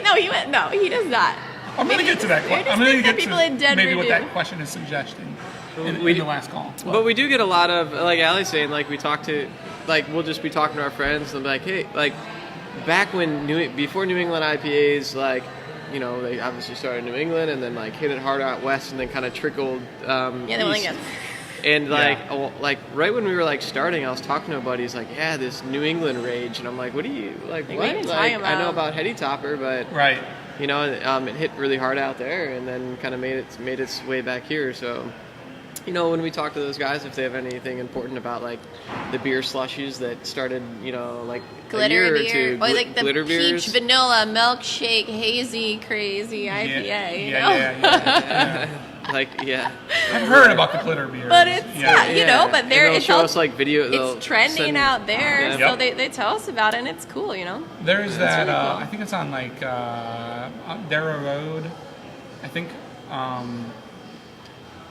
no, he does not. I'm going to get to that. I'm going to get to maybe what that question is suggesting in the last call. But we do get a lot of, like Allie's saying, like we talk to, like we'll just be talking to our friends and be like, hey, like back when before New England IPAs, like, they obviously started in New England and then like hit it hard out west and then kind of trickled they were east. And like right when we were like starting, I was talking to a buddy. He's like, "Yeah, this New England rage," and I'm like, "What do you like? What? Like, I know about Heady Topper, but right, it hit really hard out there, and then kind of made its way back here." So, when we talk to those guys, if they have anything important about like the beer slushies that started, like glitter a year beer, or two, or like the glitter peach beers. vanilla milkshake hazy crazy IPA. Yeah. Like, yeah. I've heard about the glitter beers. But it's, but they'll show us like video. It's trending out there, Yeah. so they tell us about it, and it's cool, There's that, really cool. I think it's on like on Darrow Road. I think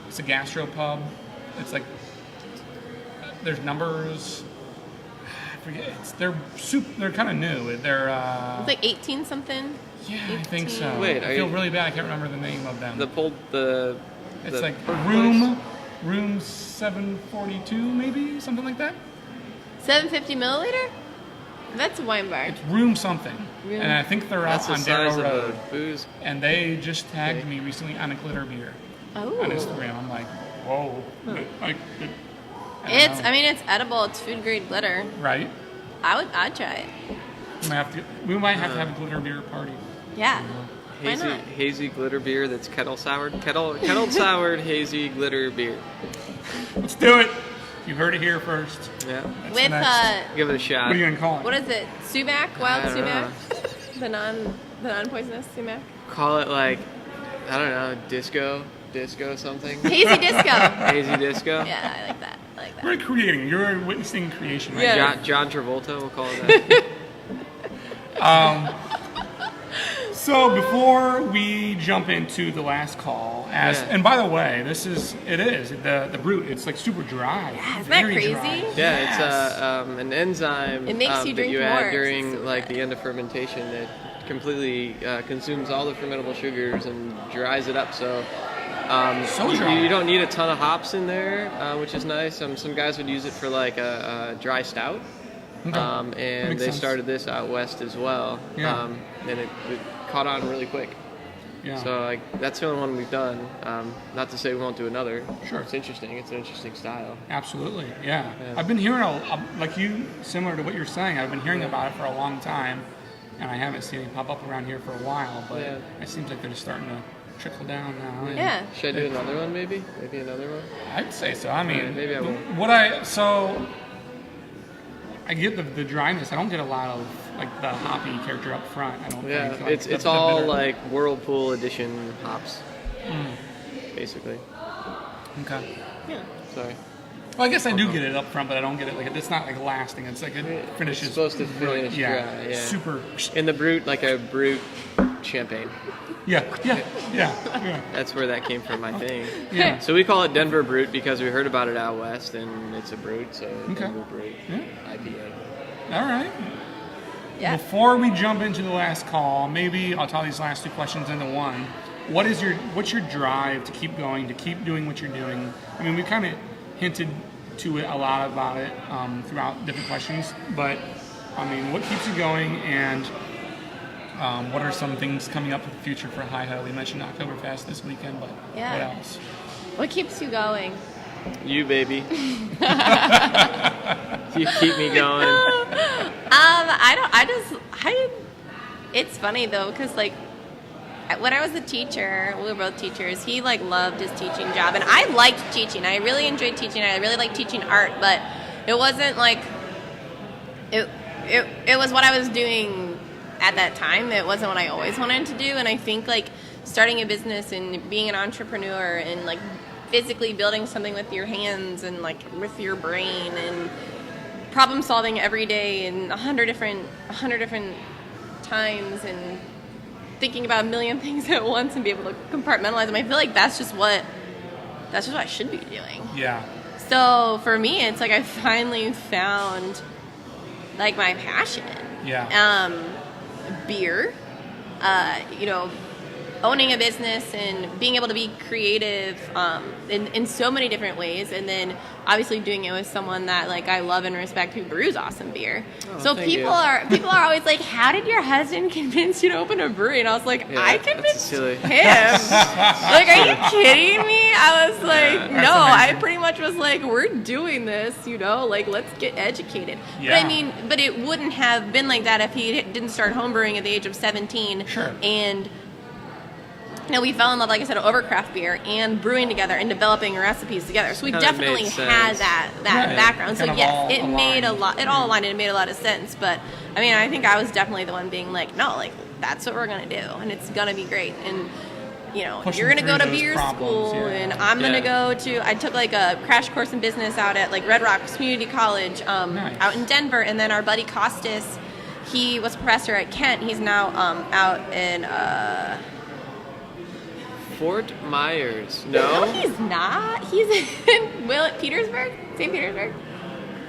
it's a gastro pub. It's like, there's numbers. I forget. They're kind of new. They're it's like 18 something. Yeah, I think so. Wait, I feel really bad. I can't remember the name of them. It's like room 742, maybe something like that. 750 milliliter. That's a wine bar. It's room something, and I think they're out on Darrow Road. Booze. And they just tagged me recently on a glitter beer on Instagram. I'm like, whoa! It's edible. It's food grade glitter. Right. I'd try it. We might have to have a glitter beer party. Yeah. Why not? Hazy glitter beer that's kettle soured. Kettle soured hazy glitter beer. Let's do it. You heard it here first. Yeah. With give it a shot. What are you gonna call it? what is it? Sumac, wild I don't sumac, the non-poisonous sumac. Call it like, I don't know, disco something. Hazy disco. Hazy disco. Yeah, I like that. We're creating. You're witnessing creation. Right? Yeah. John Travolta, we'll call it that. So before we jump into the last call, and by the way, the Brut. It's like super dry. Yeah, isn't that crazy? Dry. Yeah, Yes. it's an enzyme It makes you that drink you more. add during It's so like good. the end of fermentation that completely consumes all the fermentable sugars and dries it up. So So dry. you don't need a ton of hops in there, which is nice. Some guys would use it for like a dry stout. Okay. That And makes they sense. started this out west as well. Yeah. And it caught on really quick. Yeah. So like that's the only one we've done. Not to say we won't do another. Sure. It's interesting. It's an interesting style. Absolutely, yeah. I've been hearing, like you, similar to what you're saying, I've been hearing about it for a long time, and I haven't seen it pop up around here for a while, but it seems like they're just starting to trickle down now. Yeah. Should I do another one maybe? Maybe another one? I'd say so. I mean, Alright, maybe I will. I get the dryness. I don't get a lot of like the hoppy character up front. I don't Yeah, think. Like, it's the all bitter- like Whirlpool edition hops, basically. Okay. Yeah. Sorry. Well, I guess I do get it up front, but I don't get it like it's not like lasting. It's like it finishes. It's supposed to really- finish dry. Yeah. Super. In the Brut, like a Brut champagne. Yeah. That's where that came from, I think. Yeah. So we call it Denver Brut because we heard about it out west, and it's a Brut, so Denver Brut Yeah. IPA. All right. Yeah. Before we jump into the last call, maybe I'll tie these last two questions into one. What's your drive to keep going, to keep doing what you're doing? I mean, we kind of hinted to it a lot about it throughout different questions, but I mean, what keeps you going, and what are some things coming up in the future for HiHo? We mentioned Oktoberfest this weekend, but Yeah. what else? What keeps you going? You, baby. You keep me going. It's funny though, because like when I was a teacher, we were both teachers. He like loved his teaching job, and I liked teaching. I really enjoyed teaching. I really liked teaching art, but it wasn't like it was what I was doing at that time. It wasn't what I always wanted to do, and I think like starting a business and being an entrepreneur and like physically building something with your hands and like with your brain and problem solving every day in 100 different times and thinking about a million things at once and be able to compartmentalize them. I feel like that's just what I should be doing. Yeah. So for me, it's like I finally found like my passion. Yeah. Beer, owning a business and being able to be creative in so many different ways, and then obviously doing it with someone that like I love and respect who brews awesome beer. So thank people you. are always like, how did your husband convince you to open a brewery? And I was like, Yeah, I that's convinced silly. him. Like, are you kidding me? I was like, no, I amazing. pretty much was like, we're doing this, like let's get educated. Yeah. But it wouldn't have been like that if he didn't start homebrewing at the age of 17. Sure. And we fell in love, like I said, over craft beer and brewing together and developing recipes together. So we Kinda definitely made had sense. that Right. background. So Kind of yes, all it made a aligned. lot. It all aligned and it made a lot of sense. But I mean, I think I was definitely the one being like, no, like that's what we're gonna do, and it's gonna be great. And Pushing you're gonna go through to those beer problems, school, yeah. and I'm gonna go to. I took like a crash course in business out at like Red Rocks Community College, Nice. out in Denver, and then our buddy Costas, he was a professor at Kent. He's now out in. Fort Myers. No, No? he's not. He's in Petersburg, St. Petersburg.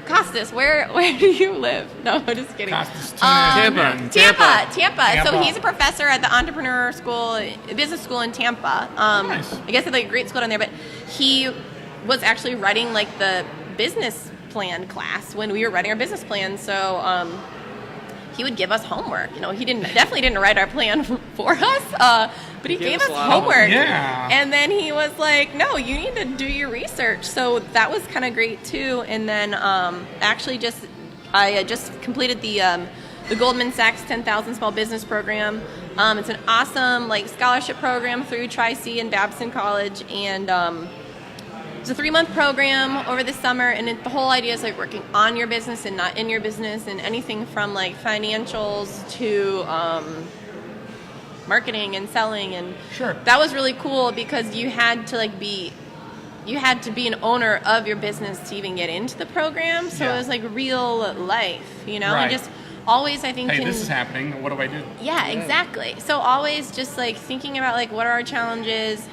Costas, where do you live? No, I'm just kidding. Costas, Tampa. Tampa. So Tampa. he's a professor at the entrepreneur school, business school in Tampa. Nice. I guess it's like a great school down there, but he was actually writing like the business plan class when we were writing our business plan. So he would give us homework. He definitely didn't write our plan for us, but he gave us us a lot. homework. Yeah. And then he was like, no, you need to do your research. So that was kind of great too. And then actually I just completed the Goldman Sachs 10,000 Small Business Program. It's an awesome like scholarship program through Tri-C and Babson College, and it's a 3-month program over the summer, and the whole idea is like working on your business and not in your business, and anything from like financials to marketing and selling. And Sure. that was really cool because you had to be an owner of your business to even get into the program. So Yeah. it was like real life, Right. and just always, I think, Hey, this is happening. What do I do? Yeah, exactly. So always just like thinking about like what are our challenges,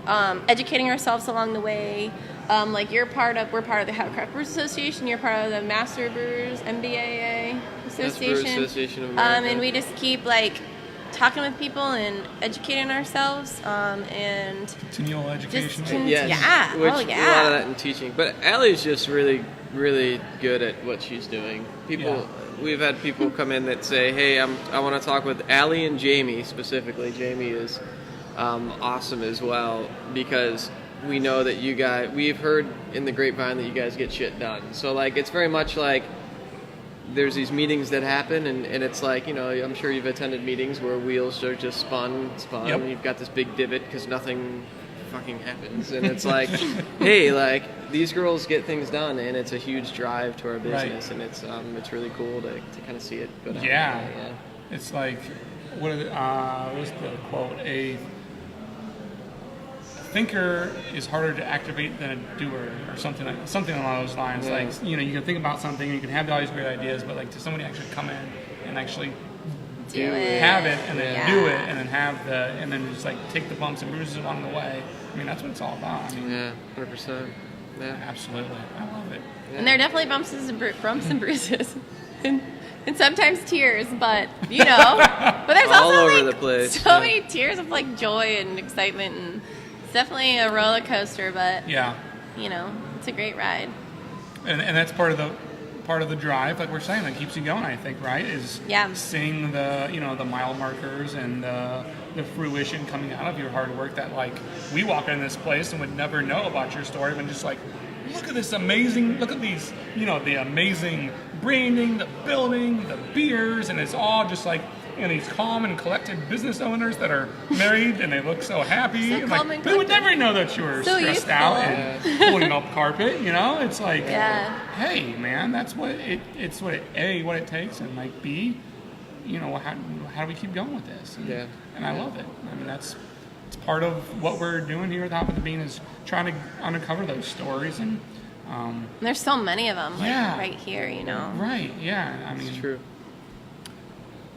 educating ourselves along the way. Like we're part of the HiHo Craft Brewers Association. You're part of the Master Brewers MBAA Association. Association of America. And we just keep like talking with people and educating ourselves and Continual education. Yes. Yeah. Which, Oh, a lot of yeah. that in teaching. But Allie's just really, really good at what she's doing. We've had people come in that say, hey, I want to talk with Allie and Jamie specifically. Jamie is awesome as well because we know that you guys, we've heard in the grapevine that you guys get shit done. So, like, it's very much like there's these meetings that happen, and it's like, you know, I'm sure you've attended meetings where wheels are just spun, Yep. and you've got this big divot because nothing fucking happens. And it's like, hey, like, these girls get things done, and it's a huge drive to our business, Right. and it's really cool to kind of see it. But, Yeah. It's like, what's the quote? A thinker is harder to activate than a doer, or something along those lines. Yeah. Like, you know, you can think about something, you can have all these great ideas, but like to somebody actually come in and actually do it. have it and then Yeah. do it and then and then just like take the bumps and bruises along the way. I mean, that's what it's all about. I mean, Yeah, 100%. Yeah. absolutely, I love it. And there are definitely bumps and bruises. And sometimes tears, but you know. But there's All also over like the place, so yeah. many tears of like joy and excitement, and it's definitely a roller coaster. But Yeah. you know, it's a great ride. And that's part of the drive, like we're saying, that keeps you going, I think, right? Is Yeah. seeing the mile markers and the fruition coming out of your hard work. That like we walk in this place and would never know about your story, when just like, look at these, the amazing branding, the building, the beers, and it's all just like, you know, these calm and collected business owners that are married and they look so happy. So and calm like, and they would collected. never know that you were So stressed youthful. out and pulling up carpet. You know, it's like, Yeah. hey man, that's what what it takes, and like B, you know, how do we keep going with this? And I love it. I mean, it's part of what we're doing here at Hop of the Bean, is trying to uncover those stories. And And there's so many of them, like, Yeah. right here, you know. right, yeah, I mean, It's true.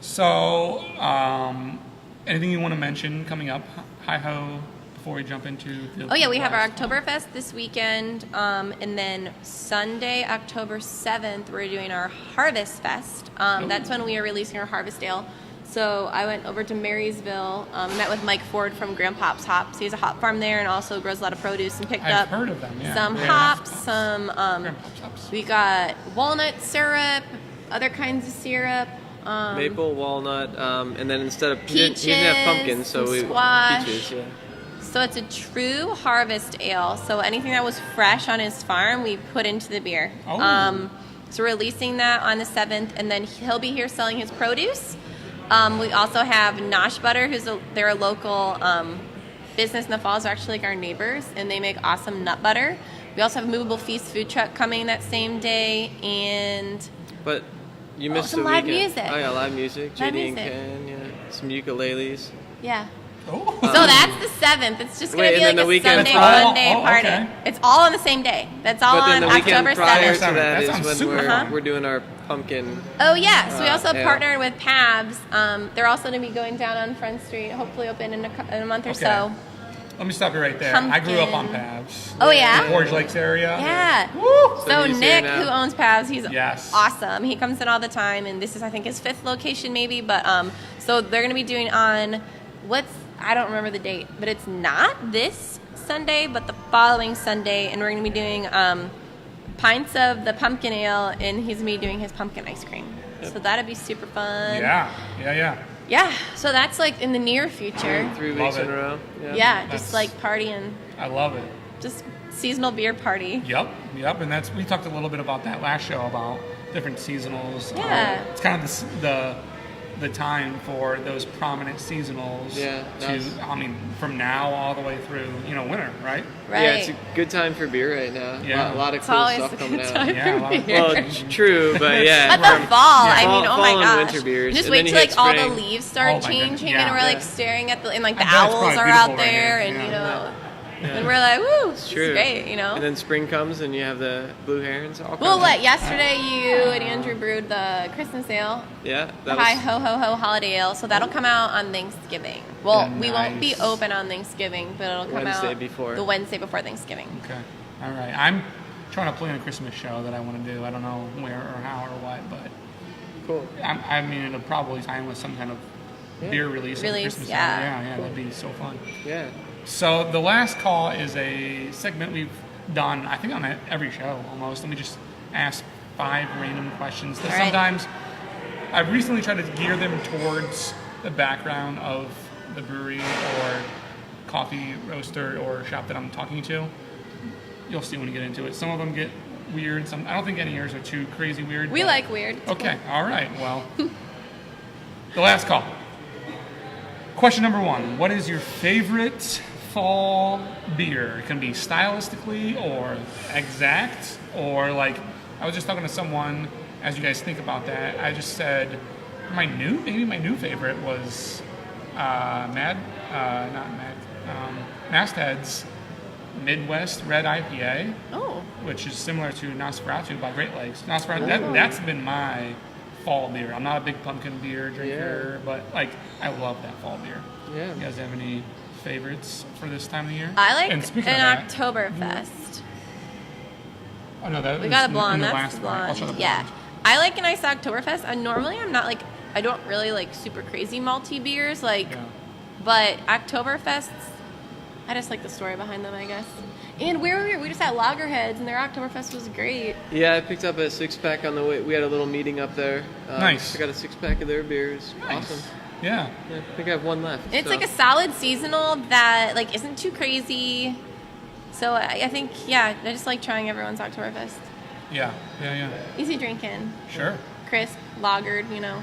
So, anything you want to mention coming up, HiHo, before we jump into the Oh yeah, we have our last one? Oktoberfest this weekend, and then Sunday, October 7th, we're doing our Harvest Fest. That's when we are releasing our Harvest Ale. So I went over to Marysville, met with Mike Ford from Grandpop's Hops. He has a hop farm there and also grows a lot of produce, and picked I've up heard of them, yeah. some Yeah. hops, some Grandpa's hops. we got walnut syrup, other kinds of syrup. Maple, walnut, and then instead of he didn't Peaches, have pumpkins, so some we squash. peaches. Yeah. So it's a true harvest ale. So anything that was fresh on his farm, we put into the beer. Oh. So we're releasing that on the 7th, and then he'll be here selling his produce. We also have Nosh Butter, they're a local business in the falls. They're actually like our neighbors, and they make awesome nut butter. We also have Movable Feast food truck coming that same day, and But you missed some the live weekend. music. Oh yeah, live music. Live JD and music. Ken, yeah. Some ukuleles. yeah. Oh. So that's the 7th. It's just going Wait, to be and like then the a weekend Sunday, prior- Monday Oh, party. okay. It's all on the same day. That's all But then on the weekend October prior 7th. to that That is sounds when super fun. we're doing our pumpkin. Oh yeah, so we also yeah. partnered with Pabs. They're also going to be going down on Front Street, hopefully open in a month or Okay. so. Let me stop you right there. I grew up on Pumpkin. Pabs. Oh yeah? Forge Lakes area. Yeah. Woo! So he's here Nick, now. who owns Pabs, he's Yes. awesome. He comes in all the time, and this is I think his 5th location maybe. But so they're going to be doing on I don't remember the date, but it's not this Sunday, but the following Sunday, and we're going to be doing pints of the pumpkin ale, and he's going to be doing his pumpkin ice cream. So that'd be super fun. Yeah. Yeah, so that's like in the near future. 3 Love weeks in it. a row. Yeah, That's- just like partying, I love it. just seasonal beer party. Yep, and we talked a little bit about that last show about different seasonals. Yeah. It's kind of the time for those prominent seasonals. Yeah, nice. From now all the way through, winter, right? Right. Yeah, it's a good time for beer right now. Yeah. A lot of It's cool always stuff a coming good out. time Yeah, a for lot of- beer. Well, it's true, but yeah. But the fall, I mean, oh my fall and gosh. winter beers, Just and wait then till you like hit all the spring. leaves Oh start my goodness, changing, yeah. and we're like Yeah. staring at and like I the bet it's owls probably are out beautiful right there, here, and yeah. And we're like, woo, it's True. great, you know? And then spring comes and you have the blue herons. All Well, kinds what, yesterday you and Andrew brewed the Christmas ale, Yeah. the HiHo holiday ale, so that'll come out on Thanksgiving. Well, we won't be Nice. open on Thanksgiving, but it'll come Wednesday out before. the Wednesday before Thanksgiving. Okay. All right. I'm trying to plan a Christmas show that I want to do. I don't know where or how or what, but Cool. I mean, it'll probably time with some kind of beer release. Of the Release, Christmas yeah. Yeah, that'd be so fun. Yeah. So the last call is a segment we've done, I think, on every show almost. And we just ask 5 random questions that All right. sometimes I've recently tried to gear them towards the background of the brewery or coffee roaster or shop that I'm talking to. You'll see when we get into it. Some of them get weird. Some I don't think any of yours are too crazy weird. We but- like weird. It's Okay, all right. Well, the last call. Question number 1. What is your favorite fall beer? It can be stylistically or exact or like, I was just talking to someone, as you guys think about that, I just said my new favorite was Masthead's Midwest Red IPA, Oh, which is similar to Nosferatu by Great Lakes. Nosferatu, that's been my fall beer. I'm not a big pumpkin beer drinker, but like I love that fall beer. Yeah. You guys have any favorites for this time of the year? I like And an speaking of that, Oktoberfest. oh no, that We was got a in blonde. the That's last the one. I'll blonde. show the Yeah, blonde. I like a nice Oktoberfest. And normally I'm not like, I don't really like super crazy malty beers, like, Yeah. but Oktoberfests, I just like the story behind them, I guess. And where were we? We just had Lagerheads, and their Oktoberfest was great. Yeah, I picked up a 6-pack on the way. We had a little meeting up there. Nice. I got a 6-pack of their beers. Nice. Awesome. Yeah. Yeah, I think I have one left. It's so. like a solid seasonal that like isn't too crazy. So I think, yeah, I just like trying everyone's Oktoberfest. Yeah. Easy drinking, Sure. crisp, lagered, you know.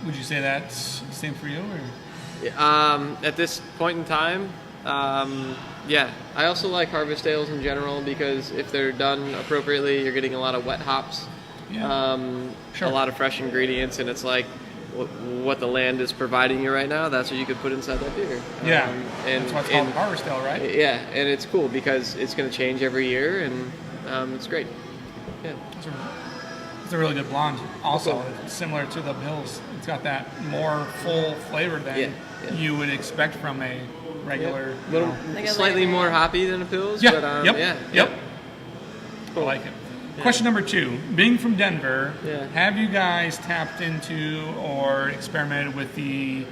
Would you say that's the same for you? Or? At this point in time, yeah. I also like harvest ales in general because if they're done appropriately, you're getting a lot of wet hops, Yeah. Sure. a lot of fresh ingredients, and it's like what the land is providing you right now. That's what you could put inside that beer. Yeah. And That's why it's called harvest ale, right? yeah, and it's cool because it's going to change every year, and it's great. Yeah. It's a really good blonde. Also, Cool. it's similar to the Bills. It's got that more full flavor than Yeah. you would expect from a regular. Yeah. Little, Like a slightly lager. more hoppy than a Pils. Yeah. But, Yep. yeah. I like it. Question number 2. Being from Denver, Yeah. have you guys tapped into or experimented with the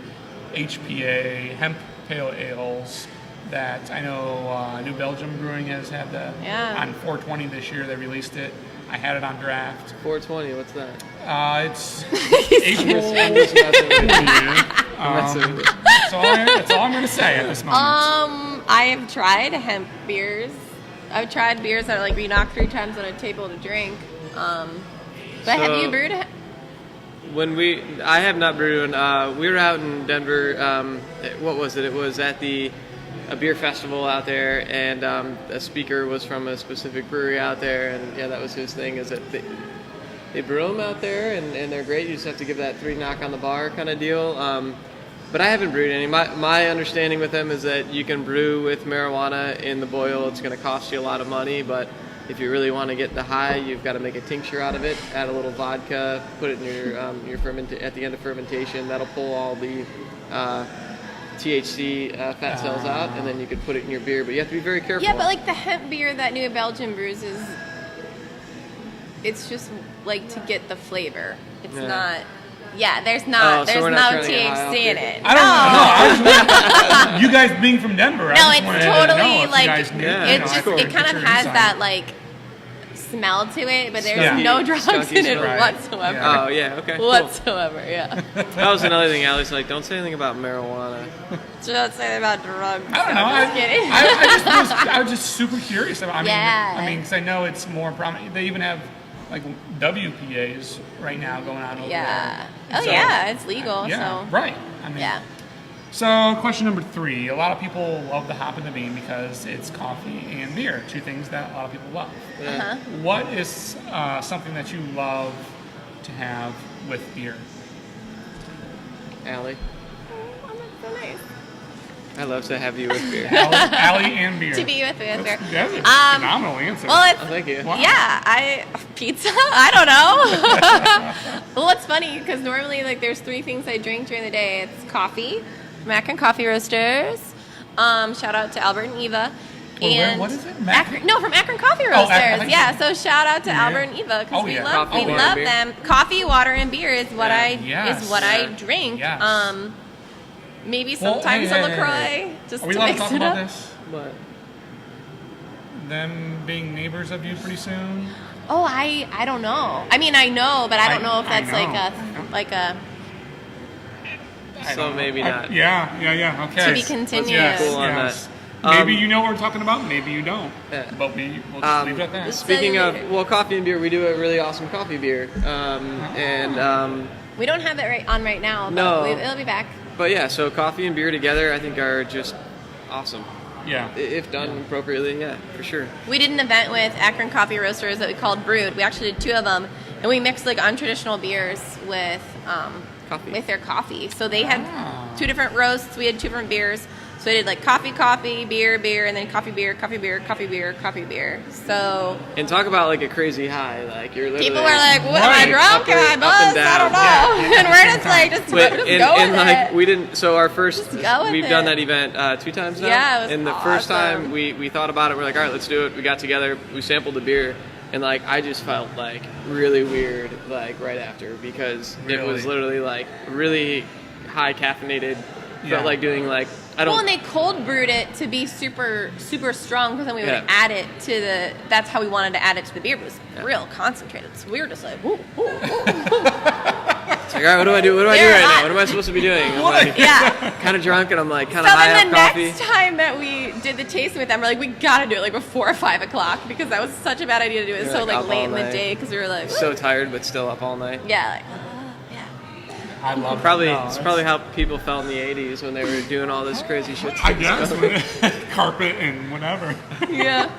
HPA hemp pale ales that I know New Belgium Brewing has had on 420 this year? They released it. I had it on draft. 420. What's that? It's April. I'm just messing with you. I'm Um, messing with you. that's all I'm going to say at this moment. I have tried hemp beers. I've tried beers that like we knocked 3 times on a table to drink. But have So- you brewed? I have not brewed. We were out in Denver. What was it? It was at a beer festival out there, and a speaker was from a specific brewery out there, and yeah, that was his thing. Is that they brew them out there, and they're great. You just have to give that 3 knock on the bar kind of deal. But I haven't brewed any. My understanding with them is that you can brew with marijuana in the boil. It's going to cost you a lot of money, but if you really want to get the high, you've got to make a tincture out of it. Add a little vodka, put it in your at the end of fermentation. That'll pull all the THC fat cells out, and then you could put it in your beer. But you have to be very careful. Yeah, but like the hemp beer that New Belgium brews is, it's just like to get the flavor. It's Yeah. not. Yeah, there's Oh, not. so there's we're not no trying to get high off THC in here. it. I don't know. I was you guys being from Denver. I No, just it's wanted to totally know if you like guys knew, Yeah, you it know, just cool. it kind of your has insight. that like smell to it, but there's Yeah. no drugs Skunky in it smell. whatsoever. Yeah. Oh yeah, okay. Cool. Whatsoever, yeah. That was another thing. Ali's like, don't say anything about marijuana. Just say about drugs. I don't know. I'm just kidding. I was just super curious about. Yeah. I mean, because I know it's more prominent. They even have like WPAs right now going on over Yeah. there. Oh So- yeah, it's legal. Yeah. So Right. I mean. yeah. So, question number 3. A lot of people love the hop and the bean because it's coffee and beer, 2 things that a lot of people love. Uh-huh. What is something that you love to have with beer? Ali. Oh, that's so nice. I love to have you with beer. Allie and beer. To be with me. That's a phenomenal answer. Well, it's Oh, thank you. Wow. yeah. Pizza. I don't know. Well, it's funny because normally like there's 3 things I drink during the day. It's coffee from Akron Coffee Roasters. Shout out to Albert and Eva. Where? What is it? From Akron Coffee Roasters. Akron. Yeah, so shout out to Yeah. Albert and Eva because Oh, we yeah. love Coffee, water, and beer. them. Coffee, water, and beer is what Yes. I drink. Yes. Maybe Well, sometimes hey, a hey, LaCroix hey. just Are we to allowed to mix talk it about up. this? But Them being neighbors of you pretty soon? Oh, I don't know. I mean, I know, but I don't know if I that's know. like a I So don't know. maybe not. Yeah. Okay. to be continued. Yes, Cool on yes. that. Maybe you know what we're talking about. Maybe you don't. Yeah. But we'll just leave it at that. Speaking So- of coffee and beer, we do a really awesome coffee beer, We don't have it right now, but No. it'll be back. but yeah, so coffee and beer together, I think are just awesome. Yeah. If done appropriately, yeah, for sure. We did an event with Akron Coffee Roasters that we called Brut. We actually did 2 of them, and we mixed like untraditional beers with Coffee. with their coffee. So they had Ah. 2 different roasts. We had 2 different beers. So we did like coffee, beer, and then coffee, beer. So And talk about like a crazy high, like you're literally. people were like, "What am I Right. drunk? Up Am I and buzzed? I down. don't know." Yeah. And we're just like, just But, go with and like it. we didn't. So our first, Just go with we've it. done that event 2 times now. Yeah, it was and the first awesome. time we thought about it, we're like, all right, let's do it. We got together, we sampled the beer, and like I just felt like really weird, like right after because it was Really? literally like really high caffeinated. Yeah. Felt like doing like I don't. Well, and they cold brewed it to be super strong because then we would Yeah. add it to the. That's how we wanted to add it to the beer. It was real concentrated. So we were just like, woo, woo, woo. It's like, all right, what do I do? What do I do They're right hot. now? What am I supposed to be doing? I'm like, Yeah. kind of drunk, and I'm like kind So of high then off the coffee. next time that we did the tasting with them, we're like, we gotta do it like before 5 o'clock because that was such a bad idea to do it You're so like like up late all in the night. day because we were like, So tired, but still up all night. yeah, like, yeah. I love Probably no, it's that's- probably how people felt in the '80s when they were doing all this crazy shit. I guess. Carpet and whatever. Yeah.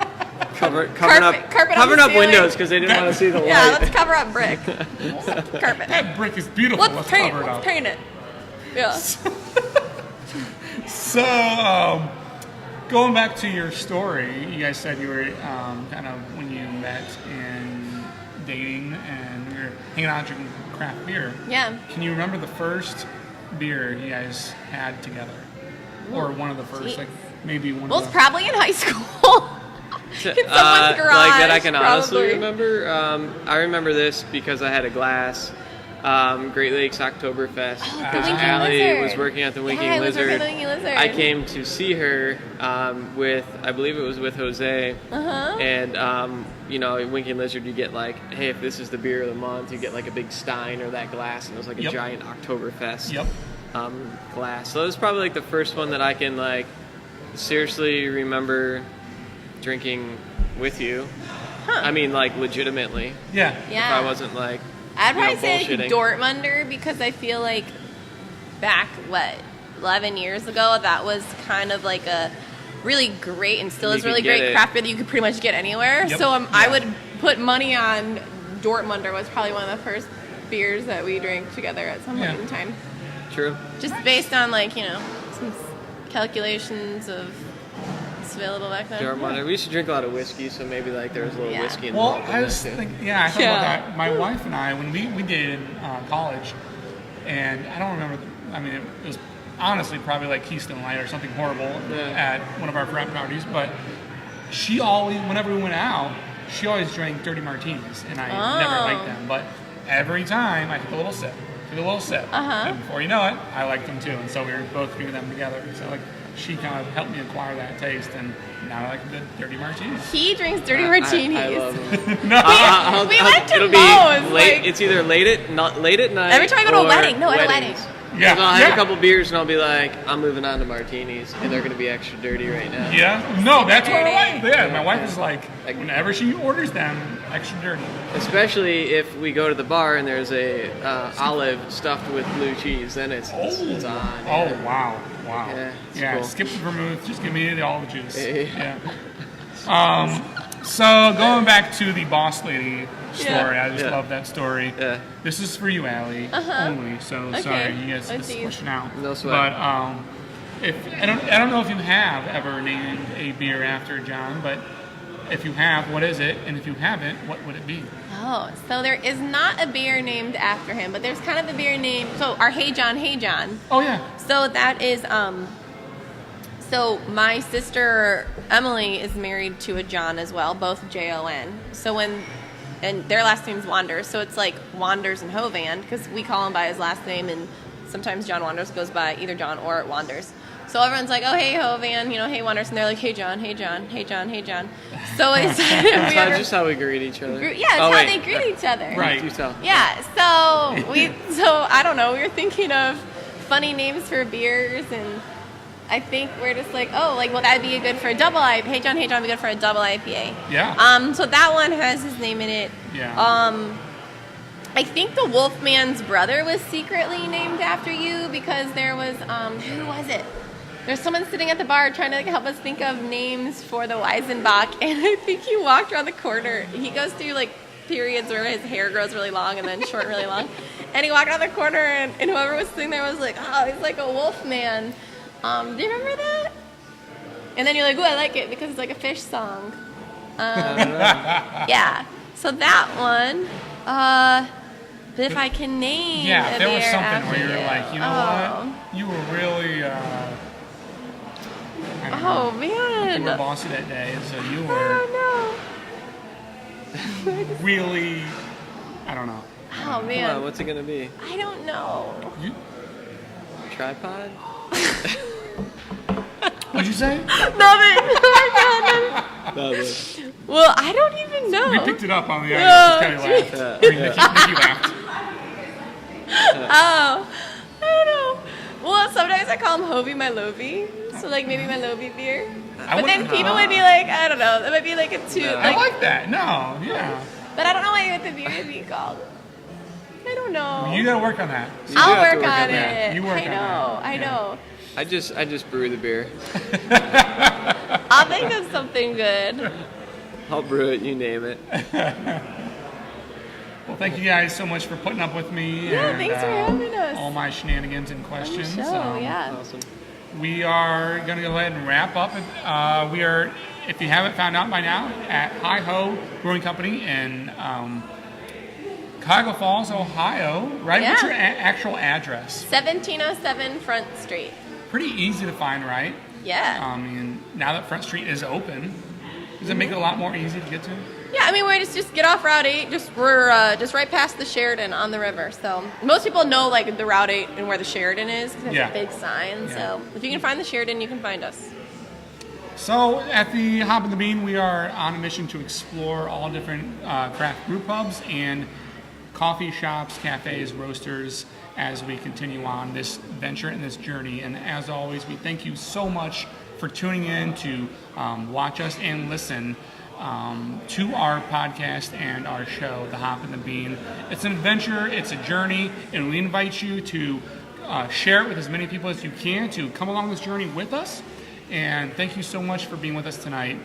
covering Carpet up on the ceiling. windows because they didn't want to see the light. Yeah, let's cover up brick. Carpet. That brick is beautiful. Let's cover it paint up. it. Yeah. So, going back to your story, you guys said you were kind of when you met and dating and you were hanging out drinking craft beer. Yeah. Can you remember the first beer you guys had together? Or one of the first, Geez. like maybe one Well, of it's the... probably in high school. In someone's garage, like that I can honestly probably. remember. I remember this because I had a glass. Great Lakes Oktoberfest. Because Winking Allie Lizard. was working at the Winking Yeah, I was working Lizard. at the Winking Lizard. I came to see her with, I believe it was with Jose. Uh-huh. And, you know, at Winking Lizard, you get like, hey, if this is the beer of the month, you get like a big stein or that glass. And it was like a Yep. giant Oktoberfest Yep. glass. So it was probably like the first one that I can like seriously remember drinking with you. I mean, like legitimately. Yeah. Yeah. If I wasn't like, I'd you know, probably say like bullshitting. Dortmunder because I feel like back 11 years ago that was kind of like a really great and still You is could really get great it. craft beer that you could pretty much get anywhere. Yep. So I Yeah. would put money on Dortmunder was probably one of the first beers that we drank together at some point Yeah. in time. True. Just based on like, you know, some calculations of what's available back then. Dortmunder. We used to drink a lot of whiskey, so maybe like there was a little Yeah. whiskey Well, involved. in I that, was too. thinking, yeah, I thought Yeah. about that. My wife and I, when we dated in college, and I don't remember, I mean, it was honestly probably like Keystone Light or something horrible Yeah. at one of our frat parties, but she always, whenever we went out, she always drank dirty martinis, and I never Oh. liked them, but every time I took a little sip, Uh-huh. and before you know it, I liked them too, and so we were both drinking them together, so like, she kind of helped me acquire that taste, and now I like the dirty martinis. He drinks dirty I martinis. love them. No! We went to it'll Moe's, be late. like- It's either late at night. Every time I go to a or wedding. No, at a weddings. wedding. Yeah, So I'll have yeah. a couple beers and I'll be like, I'm moving on to martinis, and they're gonna be extra dirty right now. Yeah, no, that's what dirty. I like. Yeah, my wife is like, whenever she orders them, extra dirty. Especially if we go to the bar and there's a olive stuffed with blue cheese, then it's on. Oh, yeah. wow. Yeah, it's Yeah, cool. skip the vermouth, just give me the olive juice. Yeah. Yeah. So going back to the boss lady story, I just Yeah. love that story. Yeah. This is for you, Allie, only. So Okay. sorry, you guys Oh, this geez. question out. No sweat. But I don't know if you have ever named a beer after John, but if you have, what is it? And if you haven't, what would it be? Oh, so there is not a beer named after him, but there's kind of a beer named, so our Hey John, Hey John. Oh, yeah. So that is, so my sister Emily is married to a John as well, both Jon. So and their last name's Wanders, so it's like Wanders and Hovan, because we call him by his last name, and sometimes John Wanders goes by either John or Wanders. So everyone's like, oh, hey, Hovan, hey, Wanders, and they're like, hey, John, hey, John, hey, John, hey, John. So it's That's not just how we greet each other. Yeah, it's how they greet each other. Right. You tell. Yeah, so I don't know, we were thinking of funny names for beers, and I think we're just like, oh, like, well, that'd be good for a double IPA. Hey, John, would be good for a double IPA. Yeah. So that one has his name in it. Yeah. I think the Wolfmans Brother was secretly named after you because there was, who was it? There's someone sitting at the bar trying to help us think of names for the Weizenbach, and I think he walked around the corner. He goes through like periods where his hair grows really long and then short really long. And he walked around the corner, and whoever was sitting there was like, oh, he's like a wolf man. Do you remember that? And then you're like, oh, I like it because it's like a fish song. Yeah. So that one. But if I can name if there was something where you were like, you know what? You were really, oh, man. You were bossy that day, and so you were I don't know. really, I don't know. Oh, man. Come on, what's it going to be? I don't know. Tripod? What'd you say? Nothing. Oh, my God. Nothing. Well, I don't even know. We picked it up on the audio. Just kind of laughed. I mean, Nikki laughed. Oh, I don't know. Well, sometimes I call him Hovey my Lovey. So, like, maybe my Lovey beer. But then people would be like, I don't know. It might be like a two. I like that. No, yeah. But I don't know what the beer would be called. I don't know. You got to work on that. I'll work on it. You work on that. I know. I just brew the beer. I'll think of something good. I'll brew it, you name it. Well, thank you guys so much for putting up with me. Yeah, and, thanks for having us. All my shenanigans and questions. Yeah. Awesome. We are going to go ahead and wrap up. We are, if you haven't found out by now, at HiHo Brewing Company in Cuyahoga Falls, Ohio, right? Yeah. What's your actual address? 1707 Front Street. Pretty easy to find, right? Yeah. I mean, now that Front Street is open, does it make it a lot more easy to get to? Yeah, I mean, we just get off Route 8. We're just right past the Sheridan on the river. So most people know like the Route 8 and where the Sheridan is because it's a big sign. Yeah. So if you can find the Sheridan, you can find us. So at the Hop and the Bean, we are on a mission to explore all different craft brew pubs and coffee shops, cafes, roasters as we continue on this venture and this journey. And as always, we thank you so much for tuning in to watch us and listen to our podcast and our show, The Hop and the Bean. It's an adventure, it's a journey, and we invite you to share it with as many people as you can to come along this journey with us. And thank you so much for being with us tonight.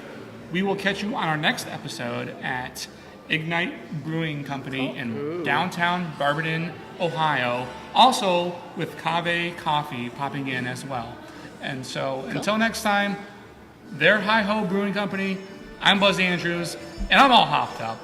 We will catch you on our next episode at Ignite Brewing Company in downtown Barberton, Ohio, also with Cave Coffee popping in as well. And so until next time, they're HiHo Brewing Company. I'm Buzz Andrews, and I'm all hopped up.